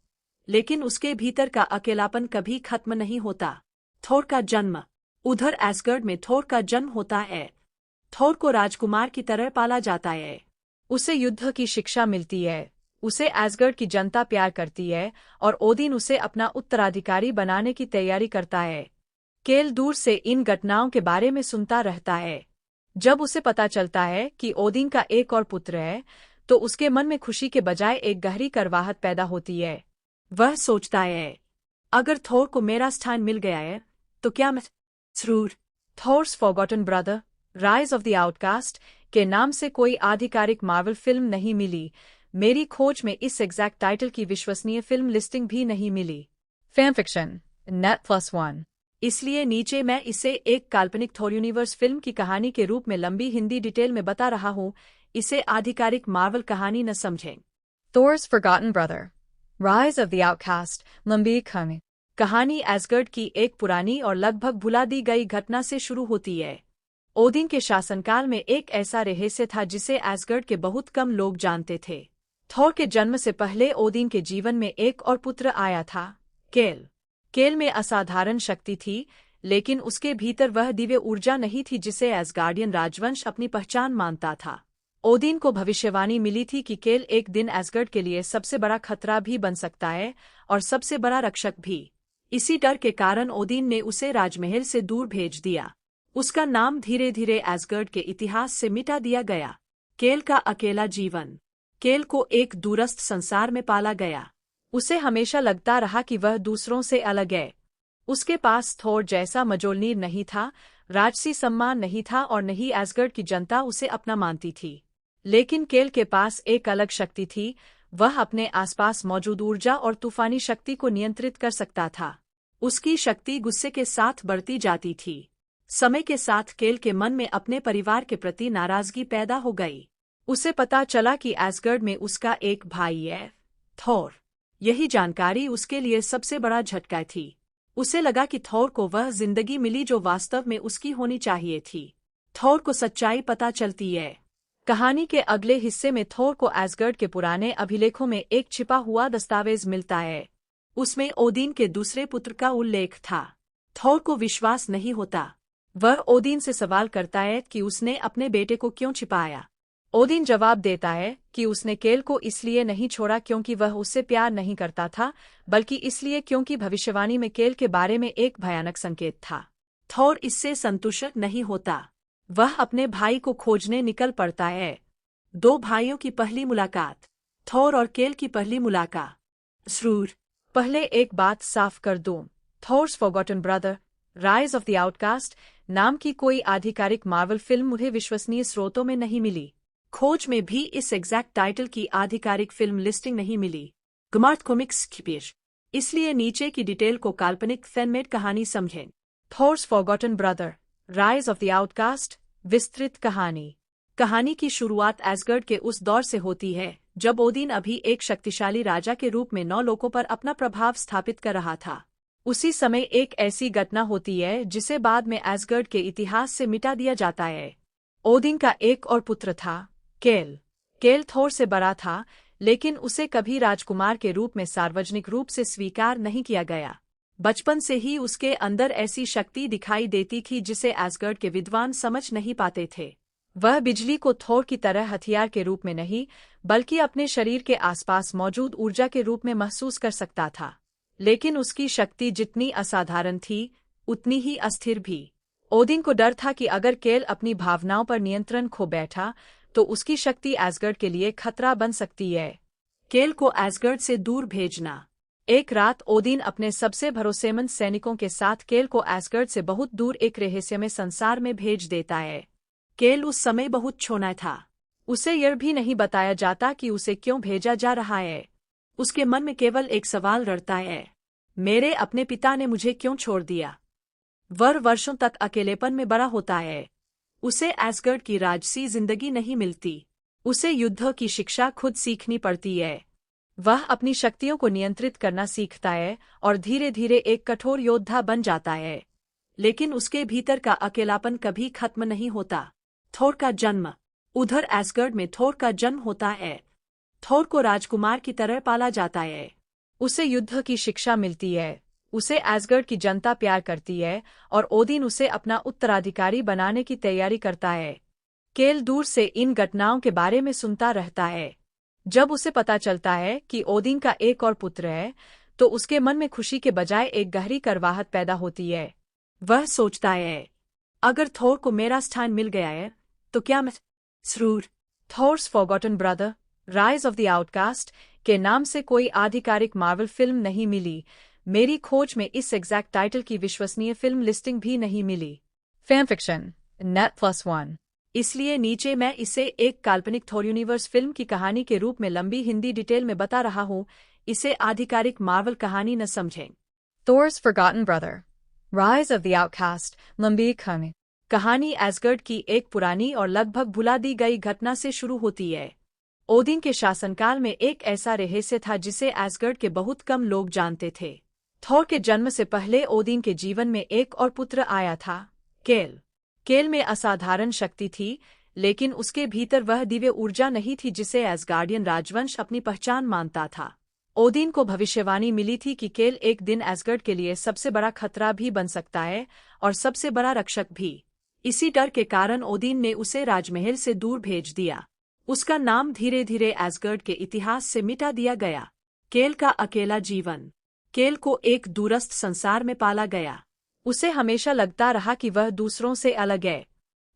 लेकिन उसके भीतर का अकेलापन कभी खत्म नहीं होता। थोर का जन्म। उधर एसगर्ड में थोर का जन्म होता है। थोर को राजकुमार की तरह पाला जाता है। उसे युद्ध की शिक्षा मिलती है। उसे एसगर्ड की जनता प्यार करती है और ओदिन उसे अपना उत्तराधिकारी बनाने की तैयारी करता है। केल दूर से इन घटनाओं के बारे में सुनता रहता है। जब उसे पता चलता है कि ओदिन का एक और पुत्र है, तो उसके मन में खुशी के बजाय एक गहरी करवाहट पैदा होती है। वह सोचता है, अगर थोर को मेरा स्थान मिल गया है, तो क्या मैं जरूर। Thor's forgotten brother, rise of the outcast के नाम से कोई आधिकारिक मार्वल फिल्म नहीं मिली। मेरी खोज में इस एग्जैक्ट टाइटल की विश्वसनीय फिल्म लिस्टिंग भी नहीं मिली। Fan fiction, net+1। इसलिए नीचे मैं इसे एक काल्पनिक थोर यूनिवर्स फिल्म की कहानी के रूप में लंबी हिंदी डिटेल में बता रहा हूँ। इसे आधिकारिक मार्वल कहानी न समझें। Thor's Forgotten Brother, Rise of the Outcast, लंबी कहानी एसगर्ड की एक पुरानी और लगभग भुला दी गई घटना से शुरू होती है। ओदिन के शासनकाल में एक ऐसा रहस्य था जिसे एसगर्ड के बहुत कम लोग जानते थे। थोर के जन्म से पहले ओदिन के जीवन में एक और पुत्र आया था, केल। केल में असाधारण शक्ति थी, लेकिन उसके भीतर वह दिव्य ऊर्जा नहीं थी जिसे एसगार्डियन राजवंश अपनी पहचान मानता था। ओदिन को भविष्यवाणी मिली थी कि केल एक दिन एसगर्ड के लिए सबसे बड़ा खतरा भी बन सकता है और सबसे बड़ा रक्षक भी। इसी डर के कारण ओदिन ने उसे राजमहल से दूर भेज दिया। उसका नाम धीरे धीरे एसगर्ड के इतिहास से मिटा दिया गया। केल का अकेला जीवन। केल को एक दूरस्थ संसार में पाला गया। उसे हमेशा लगता रहा कि वह दूसरों से अलग है। उसके पास थोर जैसा मजोलनीर नहीं था, राजसी सम्मान नहीं था और नहीं एसगर्ड की जनता उसे अपना मानती थी। लेकिन केल के पास एक अलग शक्ति थी। वह अपने आसपास मौजूद ऊर्जा और तूफानी शक्ति को नियंत्रित कर सकता था। उसकी शक्ति गुस्से के साथ बढ़ती जाती थी। समय के साथ केल के मन में अपने परिवार के प्रति नाराजगी पैदा हो गई। उसे पता चला कि एसगर्ड में उसका एक भाई है, थोर। यही जानकारी उसके लिए सबसे बड़ा झटका थी। उसे लगा कि थोर को वह जिंदगी मिली जो वास्तव में उसकी होनी चाहिए थी। थोर को सच्चाई पता चलती है। कहानी के अगले हिस्से में थोर को एसगर्ड के पुराने अभिलेखों में एक छिपा हुआ दस्तावेज मिलता है। उसमें ओदिन के दूसरे पुत्र का उल्लेख था। थोर को विश्वास नहीं होता। वह ओदिन से सवाल करता है कि उसने अपने बेटे को क्यों छिपाया। ओदिन जवाब देता है कि उसने केल को इसलिए नहीं छोड़ा क्योंकि वह उससे प्यार नहीं करता था, बल्कि इसलिए क्योंकि भविष्यवाणी में केल के बारे में एक भयानक संकेत था। थोर इससे संतुष्ट नहीं होता। वह अपने भाई को खोजने निकल पड़ता है। दो भाइयों की पहली मुलाकात। थोर और केल की पहली मुलाकात। जरूर पहले एक बात साफ कर दूं। Thor's forgotten brother, rise of the outcast नाम की कोई आधिकारिक मार्वल फिल्म मुझे विश्वसनीय स्रोतों में नहीं मिली। खोज में भी इस एग्जैक्ट टाइटल की आधिकारिक फिल्म लिस्टिंग नहीं मिली। गुमार्ट कॉमिक्स की पेश। इसलिए नीचे की डिटेल को काल्पनिक फैनमेड कहानी समझें। Thor's forgotten brother, rise of the outcast विस्तृत कहानी। कहानी की शुरुआत एसगर्ड के उस दौर से होती है जब ओदिन अभी एक शक्तिशाली राजा के रूप में 9 लोगों पर अपना प्रभाव स्थापित कर रहा था। उसी समय एक ऐसी घटना होती है जिसे बाद में एसगर्ड के इतिहास से मिटा दिया जाता है। ओदिन का एक और पुत्र था, केल। केल थोर से बड़ा था, लेकिन उसे कभी राजकुमार के रूप में सार्वजनिक रूप से स्वीकार नहीं किया गया। बचपन से ही उसके अंदर ऐसी शक्ति दिखाई देती थी जिसे एसगर्ड के विद्वान समझ नहीं पाते थे। वह बिजली को थोर की तरह हथियार के रूप में नहीं, बल्कि अपने शरीर के आसपास मौजूद ऊर्जा के रूप में महसूस कर सकता था। लेकिन उसकी शक्ति जितनी असाधारण थी, उतनी ही अस्थिर भी। ओदिन को डर था कि अगर केल अपनी भावनाओं पर नियंत्रण खो बैठा, तो उसकी शक्ति एसगर्ड के लिए खतरा बन सकती है। केल को एसगर्ड से दूर भेजना। एक रात ओदिन अपने सबसे भरोसेमंद सैनिकों के साथ केल को एसगर्ड से बहुत दूर एक रहस्यमय संसार में भेज देता है। केल उस समय बहुत छोटा था। उसे यह भी नहीं बताया जाता कि उसे क्यों भेजा जा रहा है। उसके मन में केवल एक सवाल रटता है, मेरे अपने पिता ने मुझे क्यों छोड़ दिया। वह वर्षों तक अकेलेपन में बड़ा होता है। उसे एसगर्ड की राजसी जिंदगी नहीं मिलती। उसे युद्ध की शिक्षा खुद सीखनी पड़ती है। वह अपनी शक्तियों को नियंत्रित करना सीखता है और धीरे धीरे एक कठोर योद्धा बन जाता है। लेकिन उसके भीतर का अकेलापन कभी खत्म नहीं होता। थोर का जन्म। उधर एसगर्ड में थोर का जन्म होता है। थोर को राजकुमार की तरह पाला जाता है। उसे युद्ध की शिक्षा मिलती है। उसे एसगर्ड की जनता प्यार करती है और ओदिन उसे अपना उत्तराधिकारी बनाने की तैयारी करता है। केल दूर से इन घटनाओं के बारे में सुनता रहता है। जब उसे पता चलता है कि ओदिन का एक और पुत्र है, तो उसके मन में खुशी के बजाय एक गहरी करवाहट पैदा होती है। वह सोचता है, अगर थोर को मेरा स्थान मिल गया है, तो क्या मैं जरूर। Thor's forgotten brother, rise of the outcast के नाम से कोई आधिकारिक मार्वल फिल्म नहीं मिली। मेरी खोज में इस एग्जैक्ट टाइटल की विश्वसनीय फिल्म लिस्टिंग भी नहीं मिली। Fan fiction, Net+1। इसलिए नीचे मैं इसे एक काल्पनिक थोर यूनिवर्स फिल्म की कहानी के रूप में लंबी हिंदी डिटेल में बता रहा हूँ। इसे आधिकारिक मार्वल कहानी न समझें। Thor's Forgotten Brother, Rise of the Outcast, लंबी कहानी एसगर्ड की एक पुरानी और लगभग भुला दी गई घटना से शुरू होती है। ओदिन के शासनकाल में एक ऐसा रहस्य था जिसे एसगर्ड के बहुत कम लोग जानते थे। थोर के जन्म से पहले ओदिन के जीवन में एक और पुत्र आया था, केल। केल में असाधारण शक्ति थी, लेकिन उसके भीतर वह दिव्य ऊर्जा नहीं थी जिसे एसगार्डियन राजवंश अपनी पहचान मानता था। ओदिन को भविष्यवाणी मिली थी कि केल एक दिन एसगर्ड के लिए सबसे बड़ा खतरा भी बन सकता है और सबसे बड़ा रक्षक भी। इसी डर के कारण ओदिन ने उसे राजमहल से दूर भेज दिया। उसका नाम धीरे धीरे एसगर्ड के इतिहास से मिटा दिया गया। केल का अकेला जीवन। केल को एक दूरस्थ संसार में पाला गया। उसे हमेशा लगता रहा कि वह दूसरों से अलग है।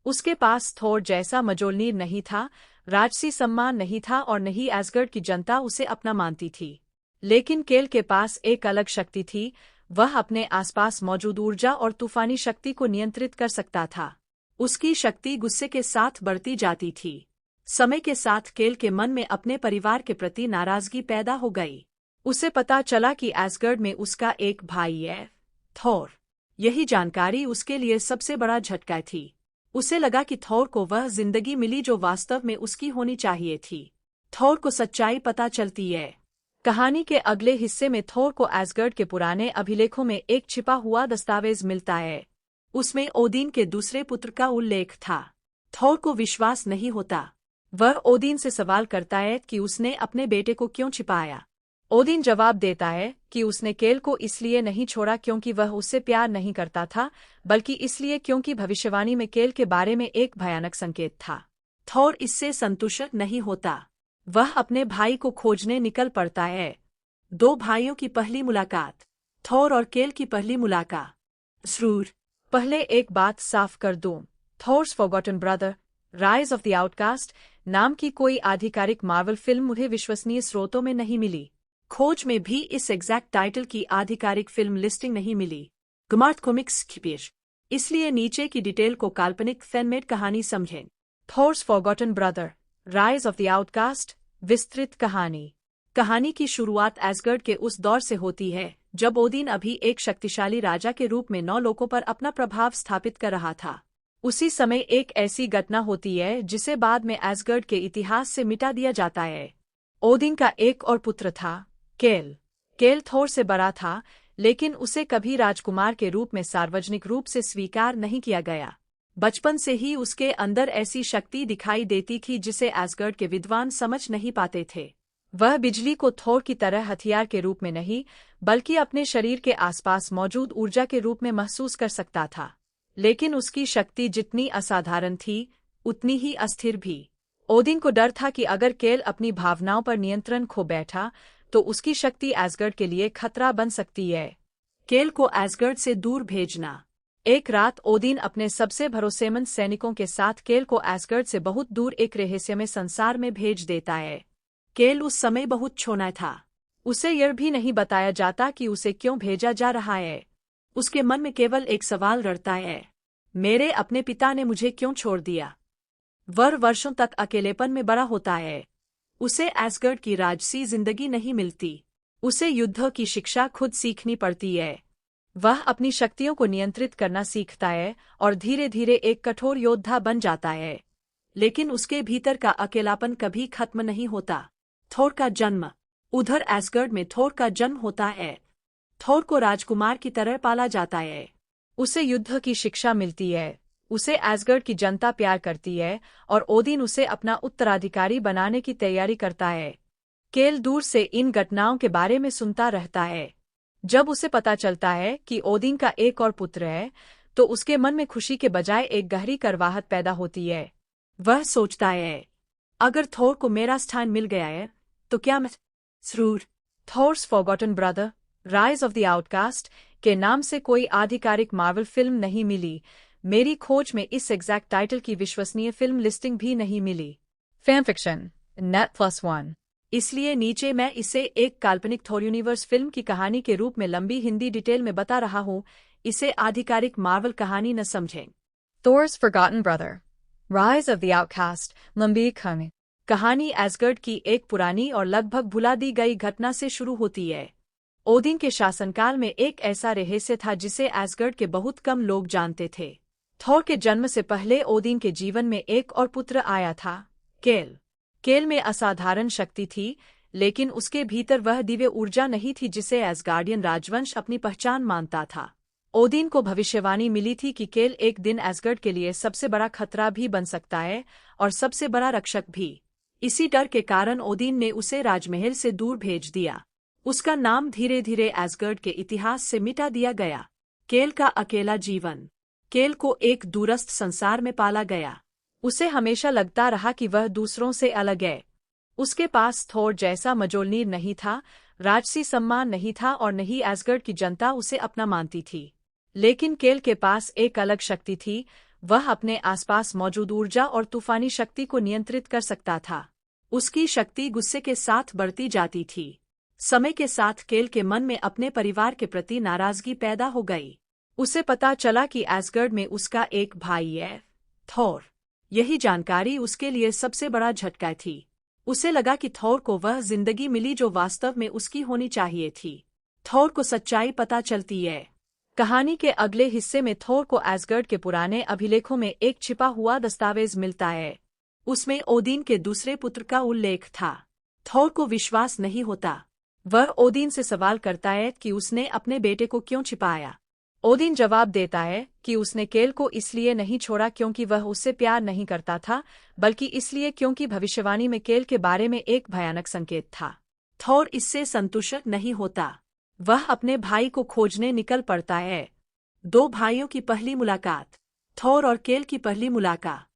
उसके पास थोर जैसा मजोलनीर नहीं था, राजसी सम्मान नहीं था और न ही एसगर्ड की जनता उसे अपना मानती थी। लेकिन केल के पास एक अलग शक्ति थी। वह अपने आसपास मौजूद ऊर्जा और तूफानी शक्ति को नियंत्रित कर सकता था। उसकी शक्ति गुस्से के साथ बढ़ती जाती थी। समय के साथ केल के मन में अपने परिवार के प्रति नाराजगी पैदा हो गई। उसे पता चला कि एसगर्ड में उसका एक भाई है, थोर। यही जानकारी उसके लिए सबसे बड़ा झटका थी। उसे लगा कि थोर को वह जिंदगी मिली जो वास्तव में उसकी होनी चाहिए थी। थोर को सच्चाई पता चलती है। कहानी के अगले हिस्से में थोर को एसगर्ड के पुराने अभिलेखों में एक छिपा हुआ दस्तावेज मिलता है। उसमें ओदिन के दूसरे पुत्र का उल्लेख था। थोर को विश्वास नहीं होता। वह ओदिन से सवाल करता है कि उसने अपने बेटे को क्यों छिपाया। ओदिन जवाब देता है कि उसने केल को इसलिए नहीं छोड़ा क्योंकि वह उससे प्यार नहीं करता था, बल्कि इसलिए क्योंकि भविष्यवाणी में केल के बारे में एक भयानक संकेत था। थोर इससे संतुष्ट नहीं होता। वह अपने भाई को खोजने निकल पड़ता है। दो भाइयों की पहली मुलाकात। थोर और केल की पहली मुलाकात। जरूर पहले एक बात साफ कर दूं। Thor's forgotten brother, rise of the outcast नाम की कोई आधिकारिक मार्वल फिल्म मुझे विश्वसनीय स्रोतों में नहीं मिली। खोज में भी इस एग्जैक्ट टाइटल की आधिकारिक फिल्म लिस्टिंग नहीं मिली। गुमार्ट कॉमिक्स खिपेश। इसलिए नीचे की डिटेल को काल्पनिक फैनमेड कहानी समझें। Thor's forgotten brother, rise of the outcast विस्तृत कहानी। कहानी की शुरुआत एसगर्ड के उस दौर से होती है जब ओदिन अभी एक शक्तिशाली राजा के रूप में 9 लोगों पर अपना प्रभाव स्थापित कर रहा था। उसी समय एक ऐसी घटना होती है जिसे बाद में एसगर्ड के इतिहास से मिटा दिया जाता है। ओदिन का एक और पुत्र था, केल। केल थोर से बड़ा था, लेकिन उसे कभी राजकुमार के रूप में सार्वजनिक रूप से स्वीकार नहीं किया गया। बचपन से ही उसके अंदर ऐसी शक्ति दिखाई देती थी जिसे एसगर्ड के विद्वान समझ नहीं पाते थे। वह बिजली को थोर की तरह हथियार के रूप में नहीं, बल्कि अपने शरीर के आसपास मौजूद ऊर्जा के रूप में महसूस कर सकता था। लेकिन उसकी शक्ति जितनी असाधारण थी, उतनी ही अस्थिर भी। ओदिन को डर था कि अगर केल अपनी भावनाओं पर नियंत्रण खो बैठा, तो उसकी शक्ति एसगर्ड के लिए खतरा बन सकती है। केल को एसगर्ड से दूर भेजना। एक रात ओदिन अपने सबसे भरोसेमंद सैनिकों के साथ केल को एसगर्ड से बहुत दूर एक रहस्यमय संसार में भेज देता है। केल उस समय बहुत छोटा था। उसे यह भी नहीं बताया जाता कि उसे क्यों भेजा जा रहा है। उसके मन में केवल एक सवाल रटता है, मेरे अपने पिता ने मुझे क्यों छोड़ दिया। वह वर्षों तक अकेलेपन में बड़ा होता है। उसे एसगर्ड की राजसी जिंदगी नहीं मिलती। उसे युद्ध की शिक्षा खुद सीखनी पड़ती है। वह अपनी शक्तियों को नियंत्रित करना सीखता है और धीरे धीरे एक कठोर योद्धा बन जाता है। लेकिन उसके भीतर का अकेलापन कभी खत्म नहीं होता। थोर का जन्म। उधर एसगर्ड में थोर का जन्म होता है। थोर को राजकुमार की तरह पाला जाता है। उसे युद्ध की शिक्षा मिलती है। उसे एसगर्ड की जनता प्यार करती है और ओदिन उसे अपना उत्तराधिकारी बनाने की तैयारी करता है। केल दूर से इन घटनाओं के बारे में सुनता रहता है। जब उसे पता चलता है कि ओदिन का एक और पुत्र है, तो उसके मन में खुशी के बजाय एक गहरी करवाहट पैदा होती है। वह सोचता है, अगर थोर को मेरा स्थान मिल गया है, तो क्या मैं जरूर। Thor's forgotten brother, rise of the outcast के नाम से कोई आधिकारिक मार्वल फिल्म नहीं मिली। मेरी खोज में इस एग्जैक्ट टाइटल की विश्वसनीय फिल्म लिस्टिंग भी नहीं मिली। Fan fiction, net+1। इसलिए नीचे मैं इसे एक काल्पनिक थोर यूनिवर्स फिल्म की कहानी के रूप में लंबी हिंदी डिटेल में बता रहा हूँ। इसे आधिकारिक मार्वल कहानी न समझें। Thor's Forgotten Brother, Rise of the Outcast, लंबी कहानी एसगर्ड की एक पुरानी और लगभग भुला दी गई घटना से शुरू होती है। ओदिन के शासनकाल में एक ऐसा रहस्य था जिसे एसगर्ड के बहुत कम लोग जानते थे। थोर के जन्म से पहले ओदिन के जीवन में एक और पुत्र आया था, केल। केल में असाधारण शक्ति थी, लेकिन उसके भीतर वह दिव्य ऊर्जा नहीं थी जिसे एसगार्डियन राजवंश अपनी पहचान मानता था। ओदिन को भविष्यवाणी मिली थी कि केल एक दिन एसगर्ड के लिए सबसे बड़ा खतरा भी बन सकता है और सबसे बड़ा रक्षक भी। इसी डर के कारण ओदिन ने उसे राजमहल से दूर भेज दिया। उसका नाम धीरे धीरे एसगर्ड के इतिहास से मिटा दिया गया। केल का अकेला जीवन। केल को एक दूरस्थ संसार में पाला गया। उसे हमेशा लगता रहा कि वह दूसरों से अलग है। उसके पास थोर जैसा मजोलनीर नहीं था, राजसी सम्मान नहीं था और न ही एसगर्ड की जनता उसे अपना मानती थी। लेकिन केल के पास एक अलग शक्ति थी, वह अपने आसपास मौजूद ऊर्जा और तूफानी शक्ति को नियंत्रित कर सकता था। उसकी शक्ति गुस्से के साथ बढ़ती जाती थी। समय के साथ केल के मन में अपने परिवार के प्रति नाराजगी पैदा हो गई। उसे पता चला कि एसगर्ड में उसका एक भाई है, थोर। यही जानकारी उसके लिए सबसे बड़ा झटका थी। उसे लगा कि थोर को वह जिंदगी मिली जो वास्तव में उसकी होनी चाहिए थी। थोर को सच्चाई पता चलती है। कहानी के अगले हिस्से में थोर को एसगर्ड के पुराने अभिलेखों में एक छिपा हुआ दस्तावेज मिलता है। उसमें ओदिन के दूसरे पुत्र का उल्लेख था। थोर को विश्वास नहीं होता। वह ओदिन से सवाल करता है कि उसने अपने बेटे को क्यों छिपाया। ओदिन जवाब देता है कि उसने केल को इसलिए नहीं छोड़ा क्योंकि वह उससे प्यार नहीं करता था, बल्कि इसलिए क्योंकि भविष्यवाणी में केल के बारे में एक भयानक संकेत था। थोर इससे संतुष्ट नहीं होता। वह अपने भाई को खोजने निकल पड़ता है। दो भाइयों की पहली मुलाकात। थोर और केल की पहली मुलाकात।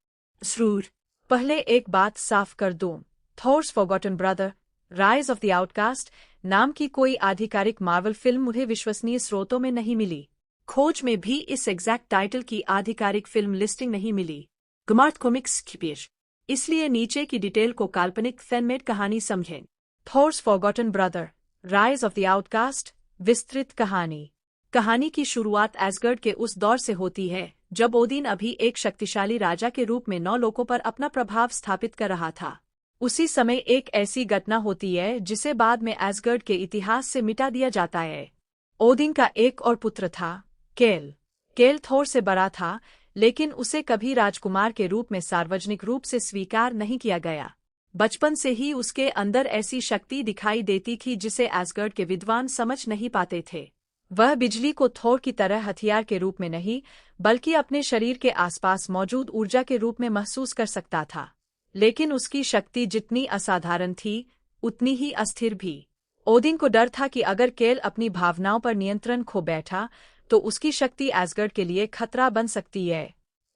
जरूर। पहले एक बात साफ कर दूं, Thor's forgotten brother, rise of the outcast नाम की कोई आधिकारिक मार्वल फिल्म मुझे विश्वसनीय स्रोतों में नहीं मिली। खोज में भी इस एग्जैक्ट टाइटल की आधिकारिक फिल्म लिस्टिंग नहीं मिली। गुमार्ट कॉमिक्स की पेश। इसलिए नीचे की डिटेल को काल्पनिक फैनमेड कहानी समझें। Thor's forgotten brother, rise of the outcast विस्तृत कहानी। कहानी की शुरुआत एसगर्ड के उस दौर से होती है जब ओदिन अभी एक शक्तिशाली राजा के रूप में 9 लोगों पर अपना प्रभाव स्थापित कर रहा था। उसी समय एक ऐसी घटना होती है जिसे बाद में एसगर्ड के इतिहास से मिटा दिया जाता है। ओदिन का एक और पुत्र था, केल। केल थोर से बड़ा था, लेकिन उसे कभी राजकुमार के रूप में सार्वजनिक रूप से स्वीकार नहीं किया गया। बचपन से ही उसके अंदर ऐसी शक्ति दिखाई देती थी जिसे एसगर्ड के विद्वान समझ नहीं पाते थे। वह बिजली को थोर की तरह हथियार के रूप में नहीं, बल्कि अपने शरीर के आसपास मौजूद ऊर्जा के रूप में महसूस कर सकता था। लेकिन उसकी शक्ति जितनी असाधारण थी, उतनी ही अस्थिर भी। ओदिन को डर था कि अगर केल अपनी भावनाओं पर नियंत्रण खो बैठा, तो उसकी शक्ति एसगर्ड के लिए खतरा बन सकती है।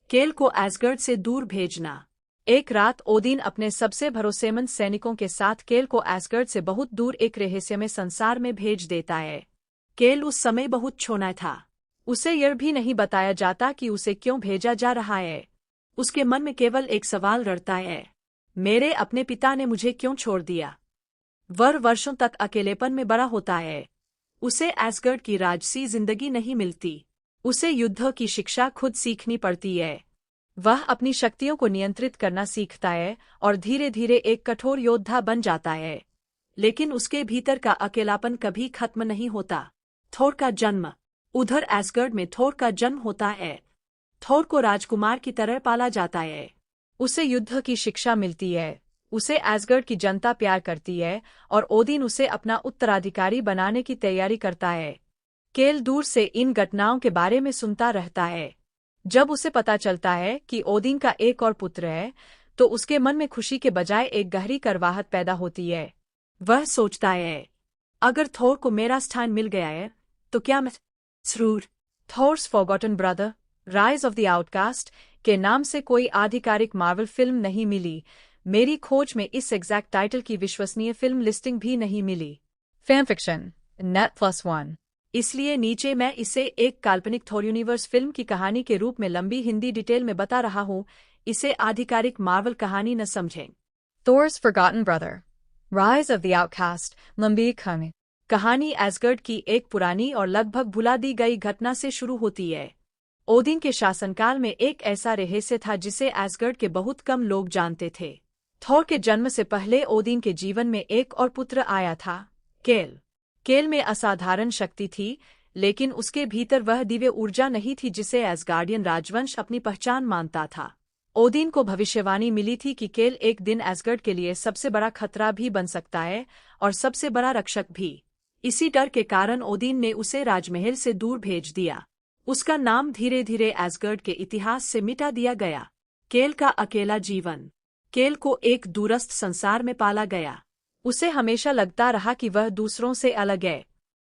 केल को एसगर्ड से दूर भेजना। एक रात ओदिन अपने सबसे भरोसेमंद सैनिकों के साथ केल को एसगर्ड से बहुत दूर एक रहस्यमय संसार में भेज देता है। केल उस समय बहुत छोटा था। उसे यह भी नहीं बताया जाता कि उसे क्यों भेजा जा रहा है। उसके मन में केवल एक सवाल रटता है, मेरे अपने पिता ने मुझे क्यों छोड़ दिया। वह वर्षों तक अकेलेपन में बड़ा होता है। उसे एसगर्ड की राजसी जिंदगी नहीं मिलती। उसे युद्ध की शिक्षा खुद सीखनी पड़ती है। वह अपनी शक्तियों को नियंत्रित करना सीखता है और धीरे धीरे एक कठोर योद्धा बन जाता है। लेकिन उसके भीतर का अकेलापन कभी खत्म नहीं होता। थोर का जन्म। उधर एसगर्ड में थोर का जन्म होता है। थोर को राजकुमार की तरह पाला जाता है। उसे युद्ध की शिक्षा मिलती है। उसे एसगर्ड की जनता प्यार करती है और ओदिन उसे अपना उत्तराधिकारी बनाने की तैयारी करता है। केल दूर से इन घटनाओं के बारे में सुनता रहता है। जब उसे पता चलता है कि ओदिन का एक और पुत्र है, तो उसके मन में खुशी के बजाय एक गहरी करवाहट पैदा होती है। वह सोचता है, अगर थोर को मेरा स्थान मिल गया है, तो क्या मैं जरूर। Thor's forgotten brother, rise of the outcast के नाम से कोई आधिकारिक मार्वल फिल्म नहीं मिली। मेरी खोज में इस एग्जैक्ट टाइटल की विश्वसनीय फिल्म लिस्टिंग भी नहीं मिली। Fan fiction, net+1। इसलिए नीचे मैं इसे एक काल्पनिक थोर यूनिवर्स फिल्म की कहानी के रूप में लंबी हिंदी डिटेल में बता रहा हूँ। इसे आधिकारिक मार्वल कहानी न समझें। Thor's forgotten brother, rise of the outcast लंबी कहानी एसगर्ड की एक पुरानी और लगभग भुला दी गई घटना से शुरू होती है। ओदिन के शासनकाल में एक ऐसा रहस्य था जिसे एसगर्ड के बहुत कम लोग जानते थे। थोर के जन्म से पहले ओदिन के जीवन में एक और पुत्र आया था, केल। केल में असाधारण शक्ति थी, लेकिन उसके भीतर वह दिव्य ऊर्जा नहीं थी जिसे एसगार्डियन राजवंश अपनी पहचान मानता था। ओदिन को भविष्यवाणी मिली थी कि केल एक दिन एसगर्ड के लिए सबसे बड़ा खतरा भी बन सकता है और सबसे बड़ा रक्षक भी। इसी डर के कारण ओदिन ने उसे राजमहल से दूर भेज दिया। उसका नाम धीरे धीरे एसगर्ड के इतिहास से मिटा दिया गया। केल का अकेला जीवन। केल को एक दूरस्थ संसार में पाला गया। उसे हमेशा लगता रहा कि वह दूसरों से अलग है।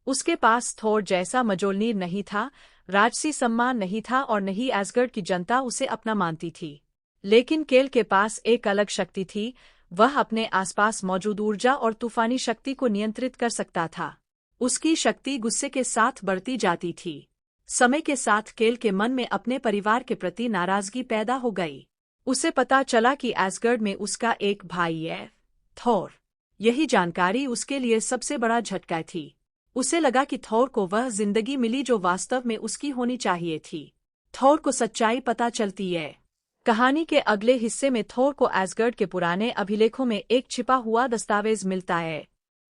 उसके पास थोर जैसा मजोलनीर नहीं था, राजसी सम्मान नहीं था और न ही एसगर्ड की जनता उसे अपना मानती थी। लेकिन केल के पास एक अलग शक्ति थी, वह अपने आसपास मौजूद ऊर्जा और तूफानी शक्ति को नियंत्रित कर सकता था। उसकी शक्ति गुस्से के साथ बढ़ती जाती थी। समय के साथ केल के मन में अपने परिवार के प्रति नाराजगी पैदा हो गई। उसे पता चला कि एसगर्ड में उसका एक भाई है, थोर। यही जानकारी उसके लिए सबसे बड़ा झटका थी। उसे लगा कि थोर को वह जिंदगी मिली जो वास्तव में उसकी होनी चाहिए थी। थोर को सच्चाई पता चलती है। कहानी के अगले हिस्से में थोर को एसगर्ड के पुराने अभिलेखों में एक छिपा हुआ दस्तावेज मिलता है।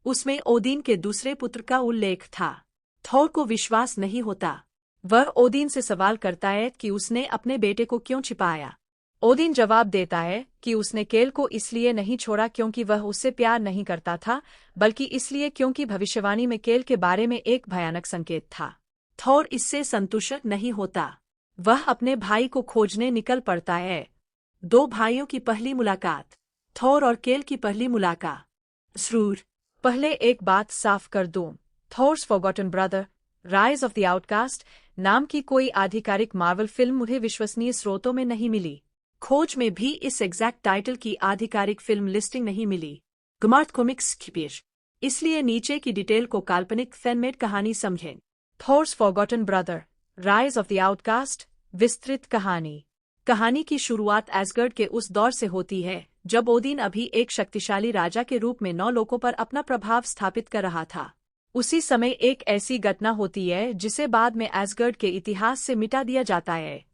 उसमें ओदिन के दूसरे पुत्र का उल्लेख था। थोर को विश्वास नहीं होता। वह ओदिन से सवाल करता है कि उसने अपने बेटे को क्यों छिपाया। ओदिन जवाब देता है कि उसने केल को इसलिए नहीं छोड़ा क्योंकि वह उससे प्यार नहीं करता था, बल्कि इसलिए क्योंकि भविष्यवाणी में केल के बारे में एक भयानक संकेत था। थोर इससे संतुष्ट नहीं होता। वह अपने भाई को खोजने निकल पड़ता है। दो भाइयों की पहली मुलाकात। थोर और केल की पहली मुलाकात। जरूर। पहले एक बात साफ कर दूं, Thor's forgotten brother, rise of the outcast नाम की कोई आधिकारिक मार्वल फिल्म मुझे विश्वसनीय स्रोतों में नहीं मिली। खोज में भी इस एग्जैक्ट टाइटल की आधिकारिक फिल्म लिस्टिंग नहीं मिली। गमार्ट कॉमिक्स की पेश। इसलिए नीचे की डिटेल को काल्पनिक फैनमेड कहानी समझें। Thor's forgotten brother, rise of the outcast विस्तृत कहानी। कहानी की शुरुआत एसगर्ड के उस दौर से होती है जब ओदिन अभी एक शक्तिशाली राजा के रूप में 9 लोगों पर अपना प्रभाव स्थापित कर रहा था। उसी समय एक ऐसी घटना होती है जिसे बाद में एसगर्ड के इतिहास से मिटा दिया जाता है।